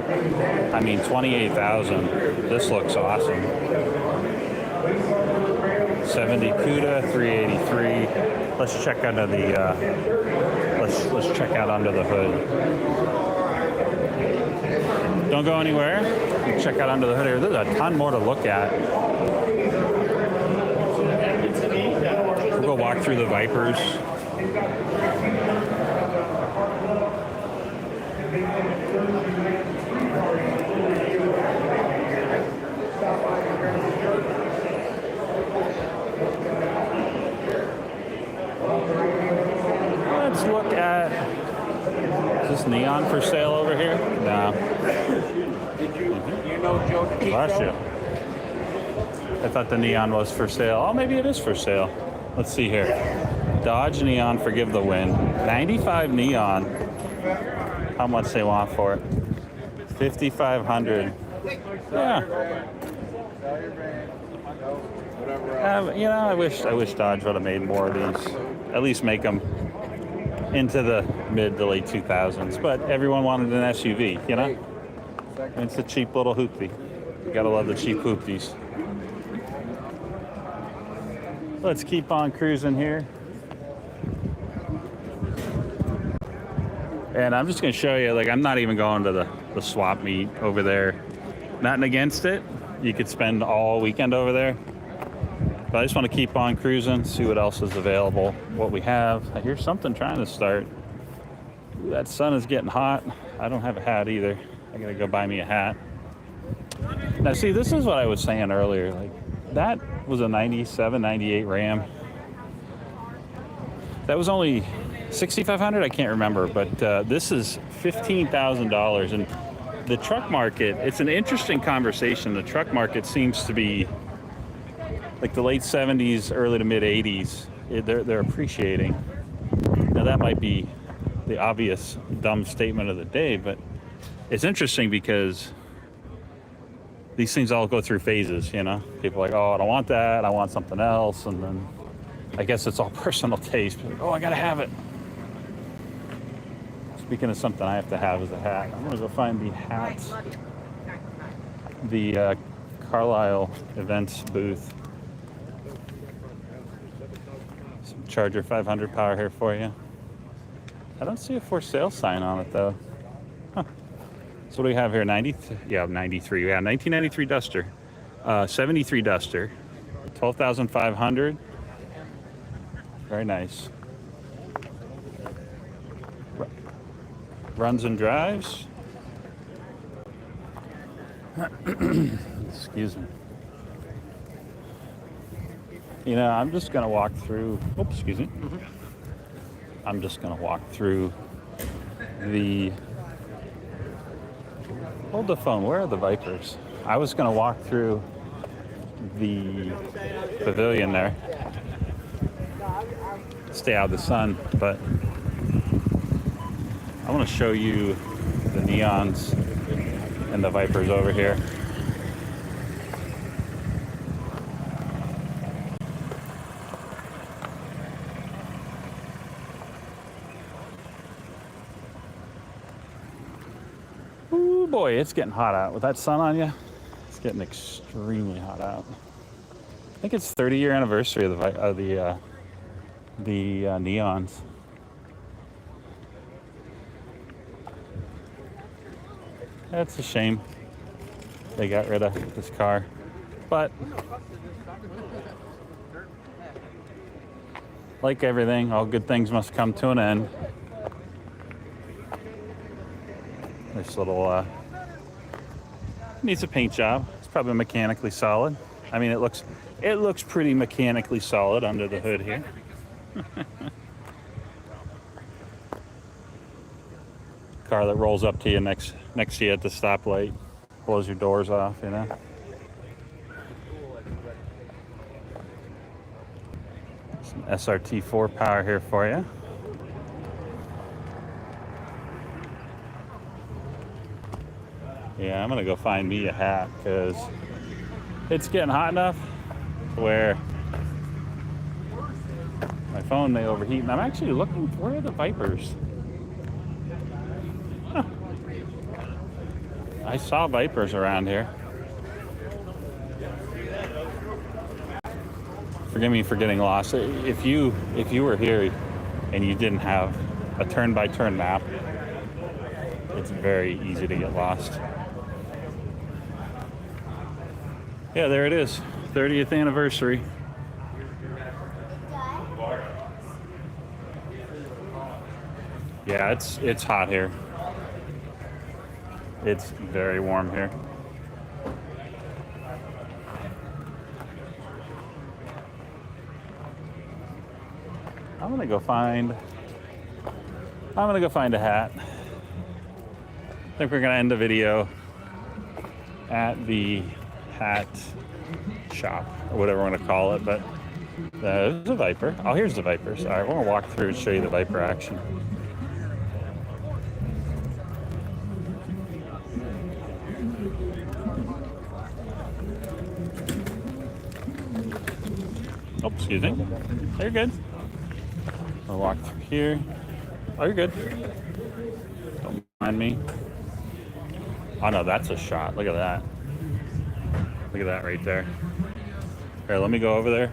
I mean, $28,000. This looks awesome. 70 Cuda, 383. Let's check under the let's check out under the hood. Don't go anywhere. Check out under the hood here. There's a ton more to look at. We'll go walk through the Vipers. Let's look at, is this neon for sale over here? No. Did you know Joe Chico? Bless you. I thought the neon was for sale. Oh, maybe it is for sale. Let's see here. Dodge neon, forgive the win. 95 neon. How much they want for it? $5,500. Yeah. You know, I wish Dodge would have made more of these. At least make them into the mid to late 2000s. But everyone wanted an SUV, you know? And it's a cheap little hoopty. You gotta love the cheap hoopties. Let's keep on cruising here. And I'm just gonna show you, like, I'm not even going to the swap meet over there. Nothing against it. You could spend all weekend over there. But I just want to keep on cruising, see what else is available, what we have. I hear something trying to start. Ooh, that sun is getting hot. I don't have a hat either. I gotta go buy me a hat. Now see, this is what I was saying earlier. Like, that was a 97, 98 Ram. That was only $6,500, I can't remember, but this is $15,000. And the truck market, it's an interesting conversation. The truck market seems to be like the late 70s, early to mid 80s. They're appreciating. Now that might be the obvious dumb statement of the day, but it's interesting because these things all go through phases, you know? People are like, oh, I don't want that, I want something else, and then I guess it's all personal taste. Like, oh, I gotta have it. Speaking of something I have to have is a hat. I'm gonna go find the hat, the Carlisle events booth. Some Charger 500 power here for you. I don't see a for sale sign on it though. Huh. So what do we have here? 93? Yeah, 93. Yeah, 1993 Duster. 73 Duster, 12,500. Very nice. Runs and drives. Excuse me. You know, I'm just gonna walk through. Oops, excuse me. I'm just gonna walk through the. Hold the phone. Where are the Vipers? I was gonna walk through the pavilion there. Stay out of the sun, but I want to show you the neons and the Vipers over here. Ooh boy, it's getting hot out. With that sun on you, it's getting extremely hot out. I think it's 30-year anniversary of the neons. That's a shame they got rid of this car, but like everything, all good things must come to an end. This little needs a paint job. It's probably mechanically solid. I mean, it looks pretty mechanically solid under the hood here. Car that rolls up to you next to you at the stoplight, blows your doors off, you know. Some SRT4 power here for you. Yeah, I'm gonna go find me a hat because it's getting hot enough where my phone may overheat, and I'm actually looking. Where are the Vipers? Huh. I saw Vipers around here. Forgive me for getting lost. If you were here and you didn't have a turn-by-turn map, it's very easy to get lost. Yeah, there it is. 30th anniversary. Yeah, it's hot here. It's very warm here. I'm gonna go find a hat. I think we're gonna end the video at the hat shop or whatever I want to call it, but there's a Viper. Oh, here's the Vipers. All right, we're gonna walk through and show you the Viper action. Oh, excuse me. You're good. I'll walk through here. Oh, you're good. Don't mind me. Oh no, that's a shot. Look at that. Look at that right there. Here, let me go over there.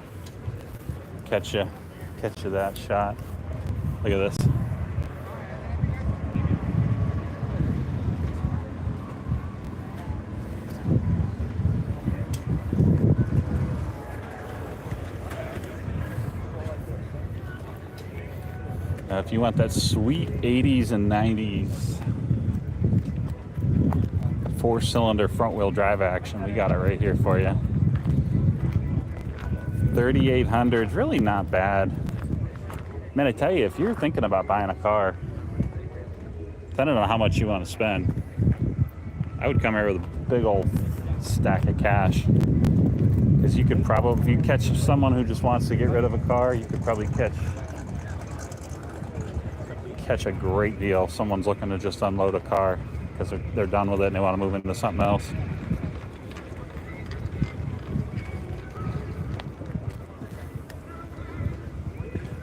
Catch you that shot. Look at this. Now, if you want that sweet 80s and 90s 4-cylinder front-wheel drive action, we got it right here for you. 3,800, really not bad. Man, I tell you, if you're thinking about buying a car, depending on how much you want to spend, I would come here with a big old stack of cash. Because you could probably, if you catch someone who just wants to get rid of a car, you could probably catch a great deal. Someone's looking to just unload a car because they're done with it and they want to move into something else.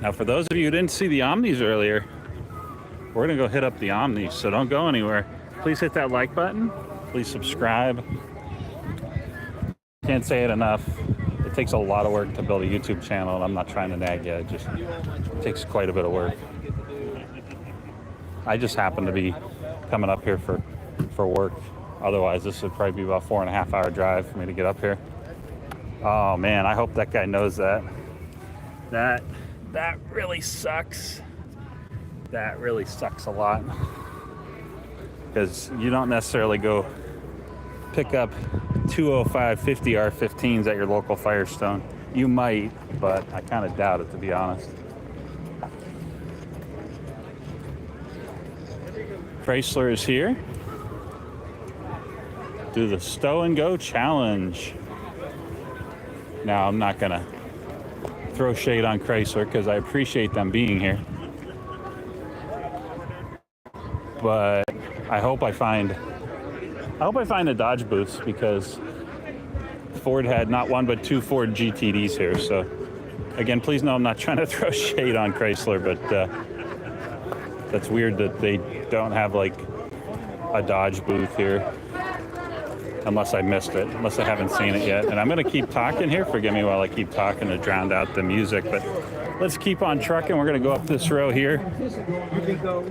Now, for those of you who didn't see the Omnis earlier, we're going to go hit up the Omnis, so don't go anywhere. Please hit that like button. Please subscribe. Can't say it enough. It takes a lot of work to build a YouTube channel, and I'm not trying to nag you. It just takes quite a bit of work. I just happen to be coming up here for work. Otherwise, this would probably be about 4.5 hour drive for me to get up here. Oh man, I hope that guy knows that. That really sucks. That really sucks a lot. Because you don't necessarily go pick up 205 50 R15s at your local Firestone. You might, but I kind of doubt it, to be honest. Chrysler is here. Do the stow and go challenge. Now, I'm not gonna throw shade on Chrysler because I appreciate them being here. But I hope I find a Dodge booth, because Ford had not one but two Ford GTDs here. So again, please know I'm not trying to throw shade on Chrysler, but that's weird that they don't have like a Dodge booth here. Unless I missed it, unless I haven't seen it yet. And I'm gonna keep talking here. Forgive me while I keep talking to drown out the music, but let's keep on trucking. We're gonna go up this row here.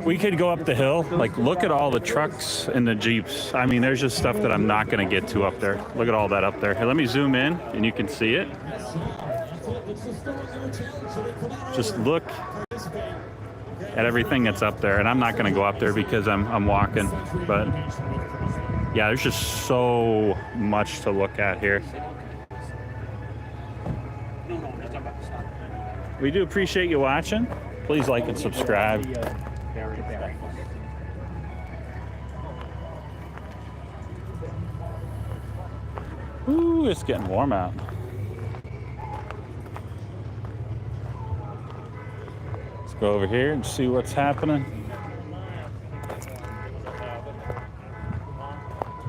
We could go up the hill. Like, look at all the trucks and the Jeeps. I mean, there's just stuff that I'm not gonna get to up there. Look at all that up there. Here, let me zoom in and you can see it. Just look at everything that's up there. And I'm not gonna go up there because I'm walking, but yeah, there's just so much to look at here. We do appreciate you watching. Please like and subscribe. Ooh, it's getting warm out. Let's go over here and see what's happening.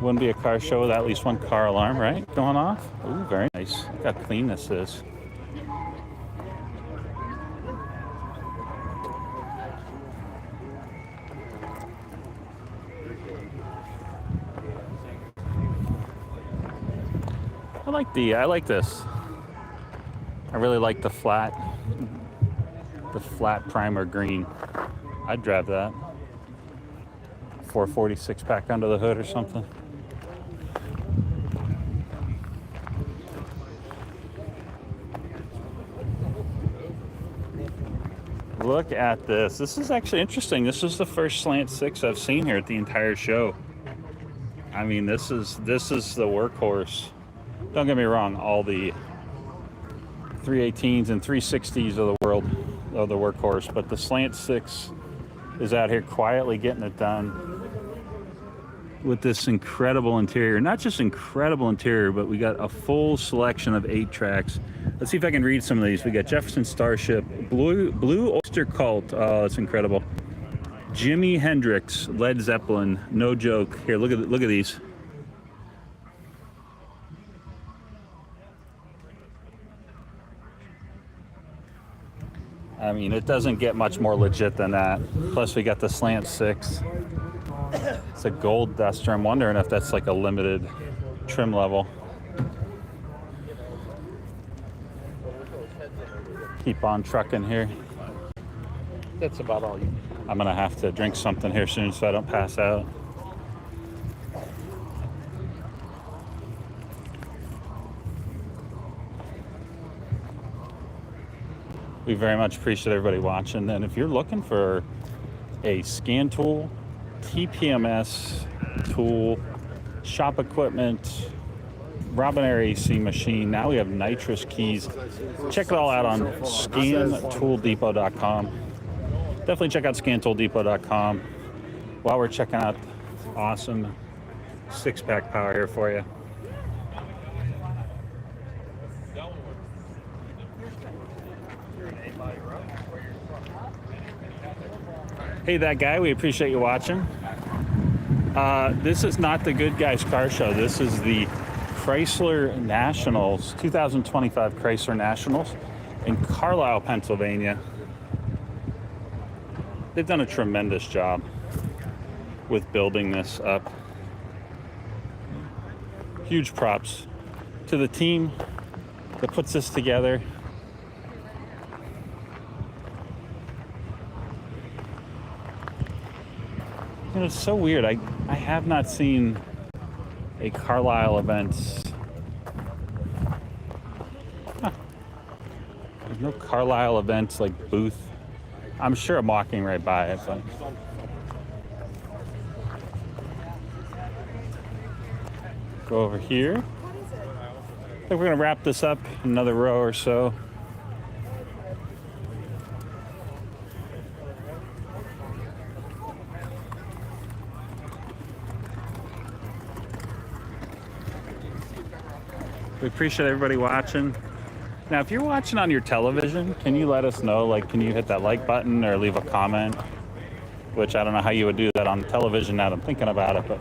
Wouldn't be a car show without at least one car alarm, right? Going off. Ooh, very nice. Look how clean this is. I like this. I really like the flat primer green. I'd drive that. 446 pack under the hood or something. Look at this. This is actually interesting. This is the first Slant 6 I've seen here at the entire show. I mean, this is the workhorse. Don't get me wrong, all the 318s and 360s of the world are the workhorse, but the Slant 6 is out here quietly getting it done with this incredible interior. Not just incredible interior, but we got a full selection of 8 tracks. Let's see if I can read some of these. We got Jefferson Starship, Blue Oyster Cult. Oh, that's incredible. Jimi Hendrix, Led Zeppelin. No joke. Here, look at these. I mean, it doesn't get much more legit than that. Plus, we got the Slant 6. It's a gold duster. I'm wondering if that's like a limited trim level. Keep on trucking here. That's about all you. I'm gonna have to drink something here soon so I don't pass out. We very much appreciate everybody watching. And if you're looking for a scan tool, TPMS tool, shop equipment, Robinair AC machine, now we have nitrous keys. Check it all out on scantooldepot.com. Definitely check out scantooldepot.com while we're checking out awesome 6-pack power here for you. Hey, that guy, we appreciate you watching. This is not the Good Guys Car Show. This is the Chrysler Nationals, 2025 Chrysler Nationals in Carlisle, Pennsylvania. They've done a tremendous job with building this up. Huge props to the team that puts this together. You know, it's so weird. I have not seen a Carlisle event Carlisle events like booth. I'm sure I'm walking right by it, but go over here. I think we're gonna wrap this up another row or so. We appreciate everybody watching. Now, if you're watching on your television, can you let us know, like, can you hit that like button or leave a comment? Which I don't know how you would do that on television now that I'm thinking about it, but.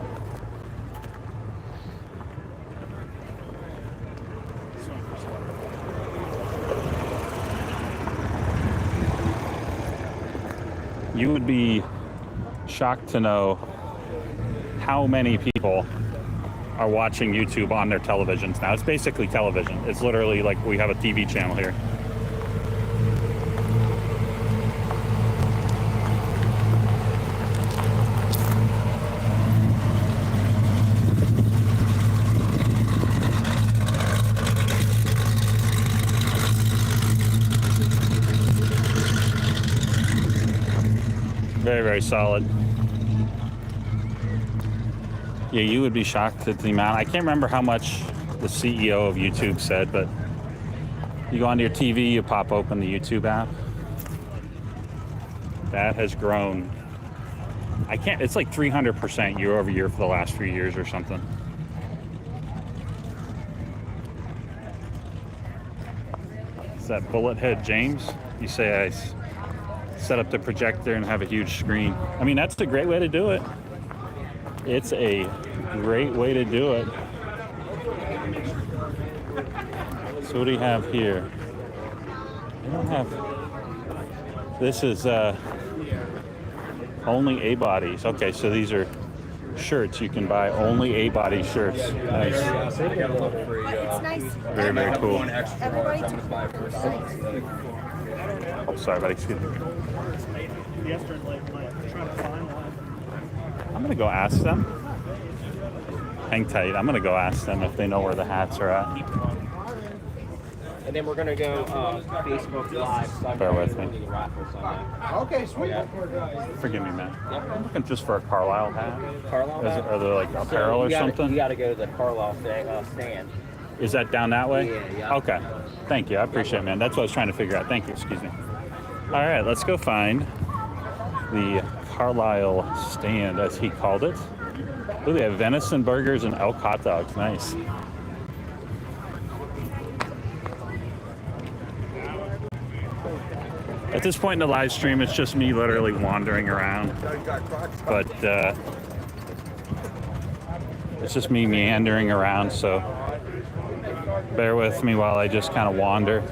You would be shocked to know how many people are watching YouTube on their televisions now. It's basically television. It's literally like we have a TV channel here. Very, very solid. Yeah, you would be shocked at the amount. I can't remember how much the CEO of YouTube said, but you go onto your TV, you pop open the YouTube app. That has grown. It's like 300% year over year for the last few years or something. Is that bullet head James? You say I set up the projector and have a huge screen. I mean, that's a great way to do it. It's a great way to do it. So what do you have here? I don't have. This is only A-bodies. Okay, so these are shirts. You can buy only A-body shirts. Nice. It's nice. Very, very cool. Everybody Oh, sorry, buddy. Excuse me. I'm gonna go ask them. Hang tight. I'm gonna go ask them if they know where the hats are at. And then we're gonna go Facebook Live. So Bear with me. Okay, sweet. Forgive me, man. I'm looking just for a Carlisle hat. Carlisle hat? Are they like apparel or something? You gotta go to the Carlisle stand. Is that down that way? Yeah. Okay. Thank you. I appreciate it, man. That's what I was trying to figure out. Thank you. Excuse me. All right, let's go find the Carlisle stand, as he called it. Ooh, they have venison burgers and elk hot dogs. Nice. At this point in the live stream, it's just me literally wandering around. But it's just me meandering around, so bear with me while I just kind of wander.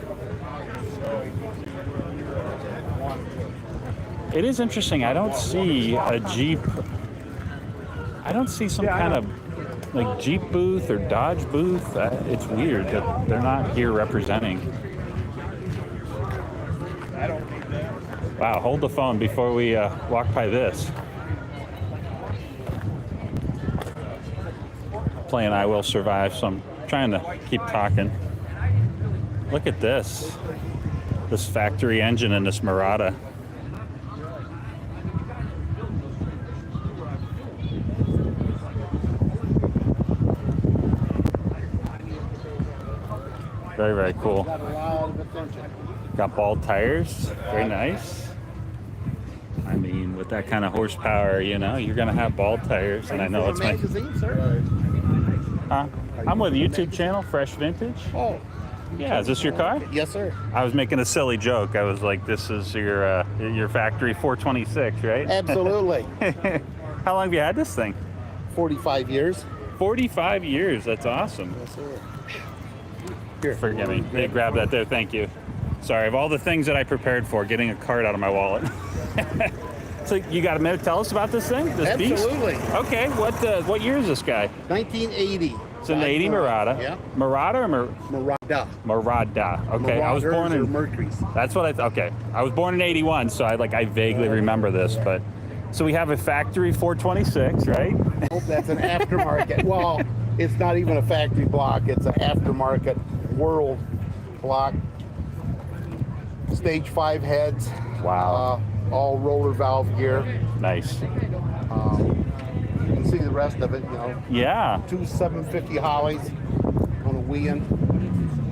It is interesting. I don't see a Jeep. I don't see some kind of like Jeep booth or Dodge booth. It's weird that they're not here representing. Wow, hold the phone before we walk by this. Playing I Will Survive, so I'm trying to keep talking. Look at this. This factory engine in this Marada. Very, very cool. Got ball tires. Very nice. I mean, with that kind of horsepower, you know, you're going to have ball tires. And I know it's my... Huh? I'm with a YouTube channel, Fresh Vintage. Oh. Yeah, is this your car? Yes, sir. I was making a silly joke. I was like, this is your factory 426, right? Absolutely. How long have you had this thing? 45 years. 45 years. That's awesome. Yes, sir. Here. Forgive me. Hey, grab that there. Thank you. Sorry, of all the things that I prepared for, getting a card out of my wallet. So you got a minute to tell us about this thing? This Absolutely. beast? Okay, what year is this guy? 1980. It's an 80 Marada. Yeah. Marada or Marada. Marada. Okay, I was born in Mercury's. That's what okay. I was born in 81, so I vaguely remember this, but so we have a factory 426, right? Oh, that's an aftermarket. Well, it's not even a factory block, it's an aftermarket world block Stage 5 heads. Wow. All roller valve gear. Nice. You can see the rest of it, you know. Yeah. Two 750 Hollies on a Wagon.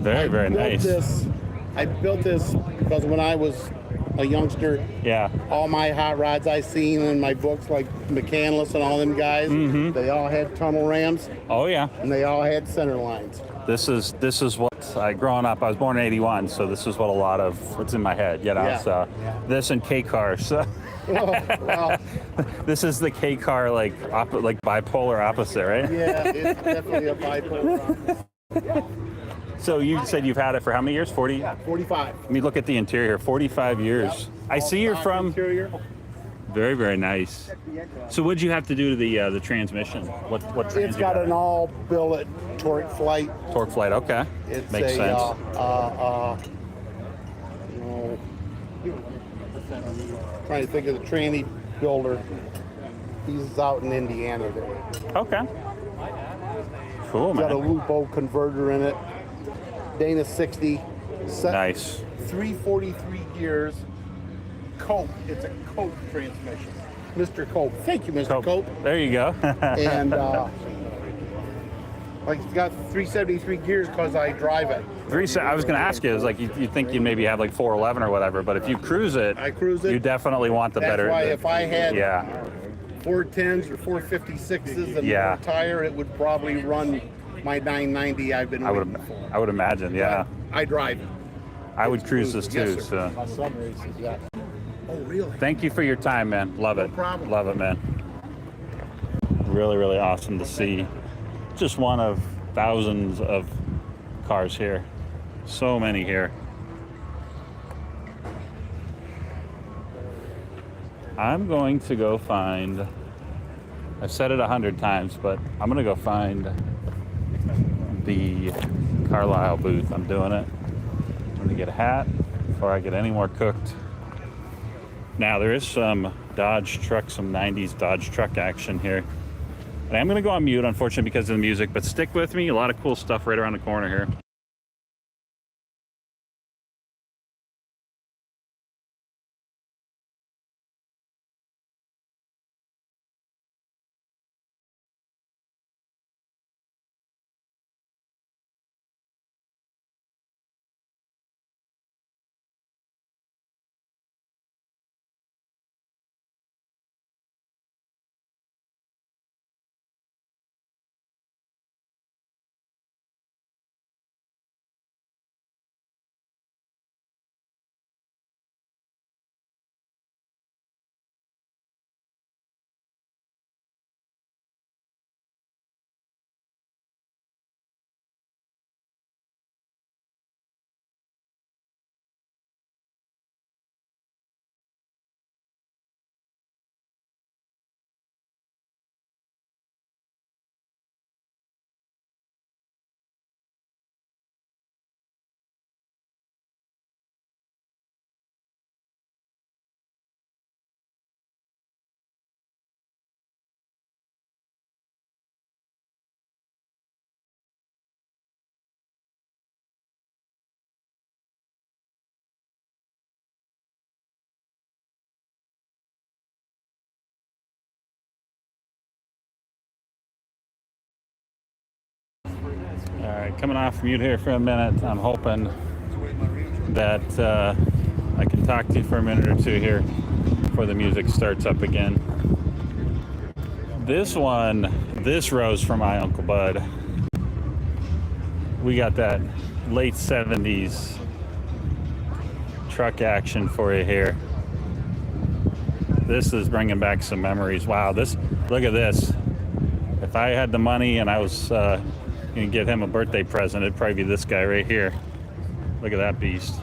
Very, very nice. I built this because when I was a youngster, Yeah. all my hot rods I seen in my books, like McCandless and all them guys, they all had tunnel rams Oh yeah. and they all had center lines. This is what growing up. I was born in '81, so this is what a lot of what's in my head. You know. Yeah. So this and K cars. So Well, this is the K car like bipolar opposite, right? yeah, it's definitely a bipolar. So you said you've had it for how many years? 40? 45. Let me look at the interior. 45 years. I see you're from. Interior. Very, very nice. So what'd you have to do to the transmission? What trans It's you got an all billet torque flight. torque flight? Okay, It's makes a, sense. Trying to think of the tranny builder. He's out in Indiana there. Okay. Cool, Got a man. Lupo converter in it. Dana 60. Nice. 343 gears. Cope. It's a Cope transmission. Mr. Cope. Thank you, Mr. Cope. There you go. And like it's got 373 gears because I drive it. I was going to ask you, is like you think you maybe have like 411 or whatever, but if you cruise it, I cruise it. you definitely want the That's better. why if I had Yeah. 410s or 456s and Yeah. more tire, it would probably run my 990 I've been waiting for. I would imagine. Yeah. I drive it. I would cruise this too. Yes, sir. So My son races, yeah. Oh, really? thank you for your time, man. Love it. No problem. Love it, man. Really, really awesome to see. Just one of thousands of cars here. So many here. I'm going to go find, I've said it 100 times, but I'm going to go find the Carlisle booth. I'm doing it. I'm going to get a hat before I get any more cooked. Now, there is some Dodge truck, some 90s Dodge truck action here. And I'm going to go on mute, unfortunately, because of the music, but stick with me. A lot of cool stuff right around the corner here. All right, coming off mute here for a minute. I'm hoping that I can talk to you for a minute or two here before the music starts up again. This rose from my Uncle Bud. We got that late 70s truck action for you here. This is bringing back some memories. Wow, look at this. If I had the money and I was going to get him a birthday present, it'd probably be this guy right here. Look at that beast.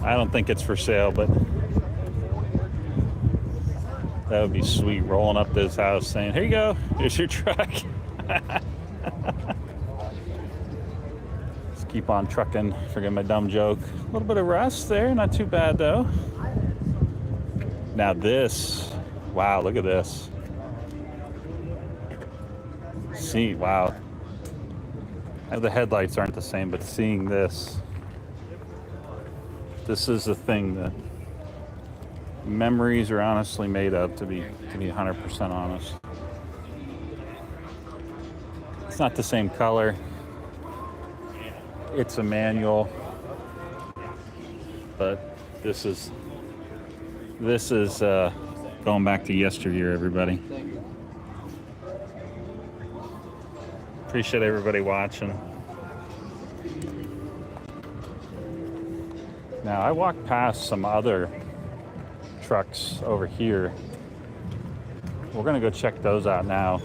I don't think it's for sale, but that would be sweet, rolling up to his house saying, here you go, here's your truck. Let's keep on trucking. Forget my dumb joke. A little bit of rust there, not too bad though. Now this, wow, look at this. See, wow. The headlights aren't the same, but seeing this. This is the thing that memories are honestly made of, to be 100% honest. It's not the same color. It's a manual, but this is going back to yesteryear, everybody. Appreciate everybody watching. Now, I walked past some other trucks over here. We're gonna go check those out now.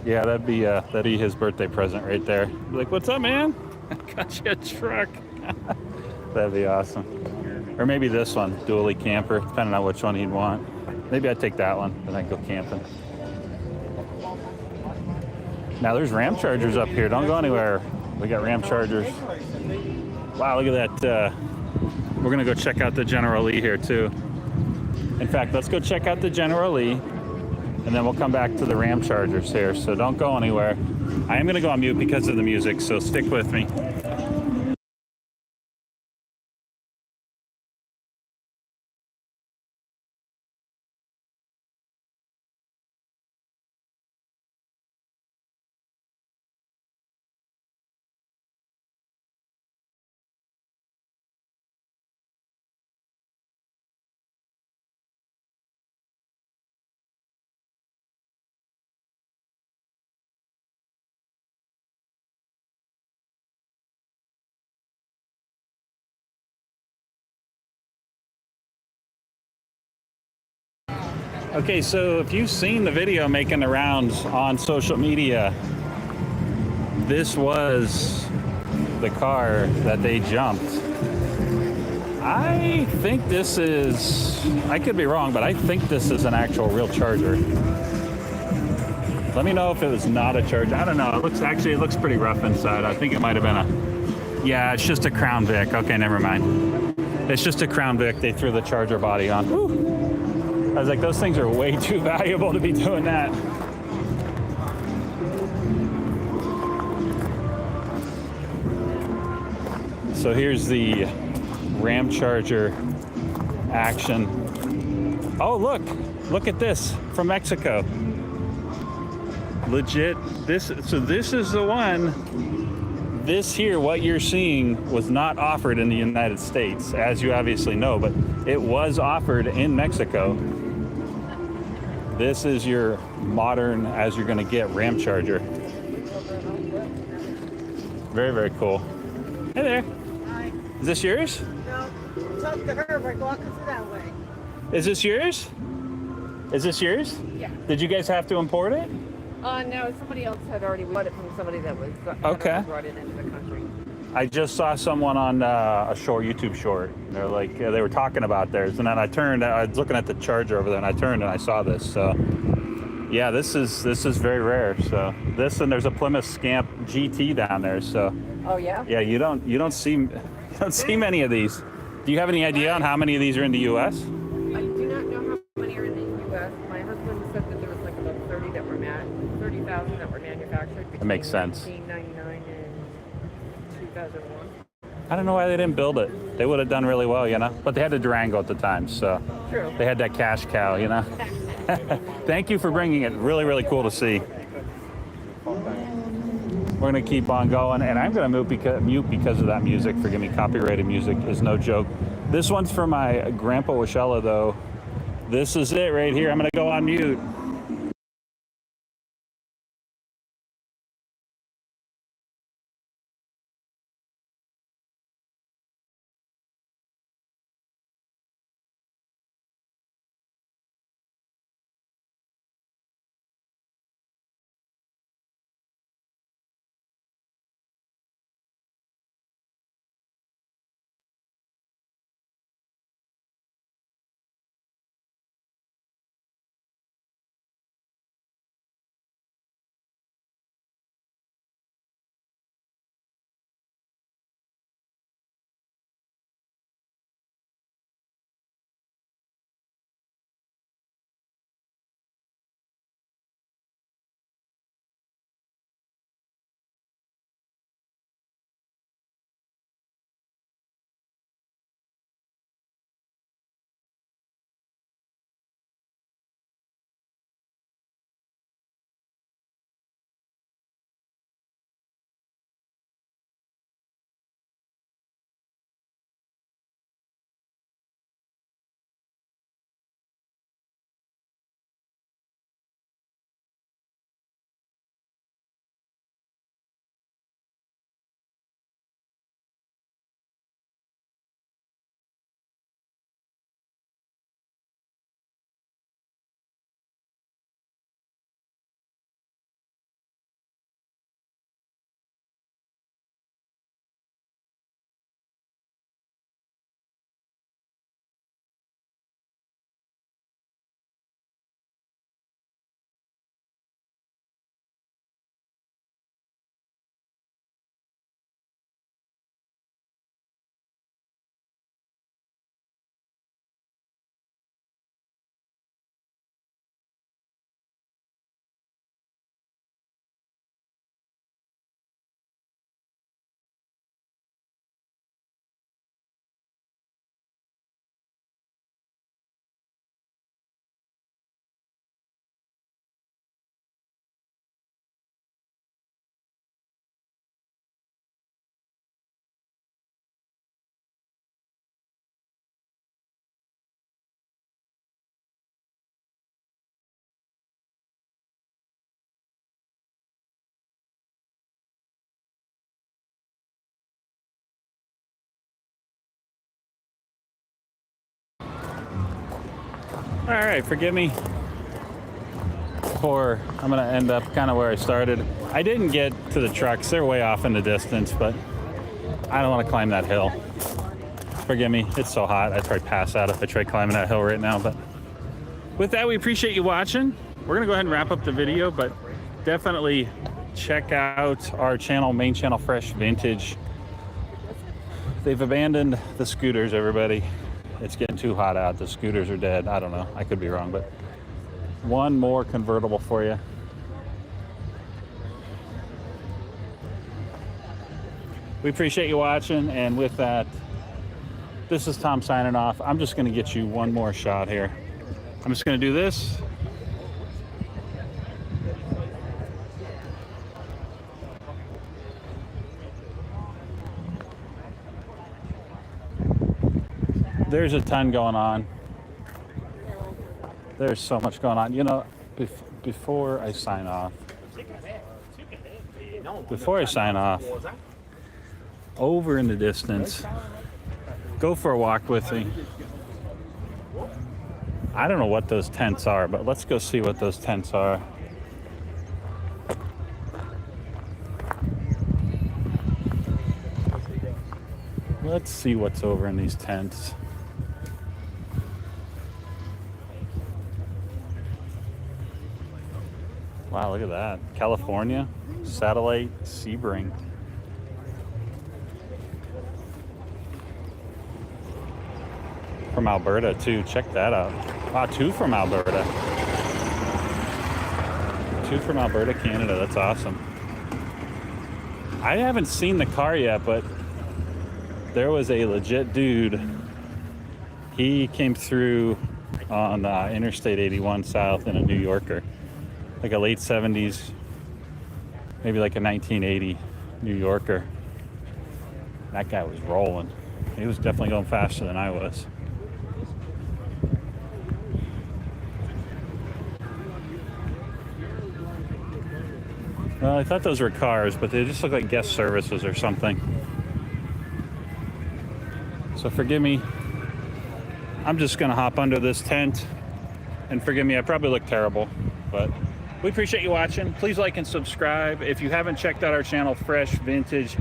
Yeah, that'd be his birthday present right there. Be like, what's up, man? I got you a truck. That'd be awesome. Or maybe this one, dually camper, depending on which one he'd want. Maybe I'd take that one, then I'd go camping. Now there's Ram Chargers up here. Don't go anywhere. We got Ram Chargers. Wow, look at that. We're gonna go check out the General Lee here too. In fact, let's go check out the General Lee, and then we'll come back to the Ram Chargers here. So don't go anywhere. I am gonna go on mute because of the music, so stick with me. Okay, so if you've seen the video making the rounds on social media, this was the car that they jumped. I think this is, I could be wrong, but I think this is an actual real Charger. Let me know if it was not a Charger. I don't know. It looks pretty rough inside. I think it might have been yeah, it's just a Crown Vic. Okay, never mind. It's just a Crown Vic. They threw the Charger body on. Whew. I was like, those things are way too valuable to be doing that. So here's the Ram Charger action. Oh, look at this from Mexico. Legit, this is the one. This here, what you're seeing, was not offered in the United States, as you obviously know, but it was offered in Mexico. This is your modern, as you're gonna get, Ram Charger. Very, very cool. Hey there. Hi. Is this yours? No, talk to her. We're walking through that way. Is this yours? Is this yours? Yeah. Did you guys have to import it? No, somebody else had already bought it from somebody that was Okay. brought it into the country. I just saw someone on a YouTube short. They're like, they were talking about theirs, and then I was looking at the Charger over there, and I turned and I saw this. So, yeah, this is very rare. So this, and there's a Plymouth Scamp GT down there. So, Oh yeah. yeah, you don't see many of these. Do you have any idea on how many of these are in the U.S.? I do not know how many are in the U.S. My husband said that there was like about 30,000 that were manufactured between makes sense. 1999 and 2001. I don't know why they didn't build it. They would have done really well, you know. But they had the Durango at the time, so True. they had that cash cow, you know. Thank you for bringing it. Really, really cool to see. We're gonna keep on going, and I'm gonna mute because of that music. Forgive me, copyrighted music is no joke. This one's for my grandpa Washella, though. This is it right here. I'm gonna go on mute. All right, forgive me for, I'm gonna end up kind of where I started. I didn't get to the trucks. They're way off in the distance, but I don't want to climb that hill. Forgive me, it's so hot. I'd probably pass out if I tried climbing that hill right now. But with that, we appreciate you watching. We're gonna go ahead and wrap up the video, but definitely check out our channel, main channel, Fresh Vintage. They've abandoned the scooters, everybody. It's getting too hot out. The scooters are dead. I don't know, I could be wrong, but one more convertible for you. We appreciate you watching, and with that, this is Tom signing off. I'm just gonna get you one more shot here. I'm just gonna do this. There's a ton going on. There's so much going on. You know, before I sign off, over in the distance, go for a walk with me. I don't know what those tents are, but let's go see what those tents are. Let's see what's over in these tents. Wow, look at that. California, Satellite, Sebring. From Alberta too, check that out. Wow, 2 from Alberta. 2 from Alberta, Canada, that's awesome. I haven't seen the car yet, but there was a legit dude. He came through on Interstate 81 South in a New Yorker. Like a late 70s, maybe like a 1980 New Yorker. That guy was rolling. He was definitely going faster than I was. Well, I thought those were cars, but they just look like guest services or something. So forgive me. I'm just gonna hop under this tent, and forgive me, I probably look terrible, but we appreciate you watching. Please like and subscribe. If you haven't checked out our channel, Fresh Vintage,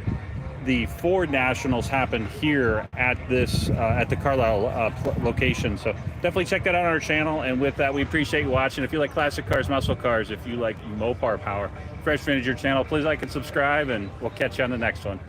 the Ford Nationals happened here at this at the Carlisle location. So definitely check that out on our channel. And with that, we appreciate you watching. If you like classic cars, muscle cars, if you like Mopar power, Fresh Vintage, your channel, please like and subscribe, and we'll catch you on the next one.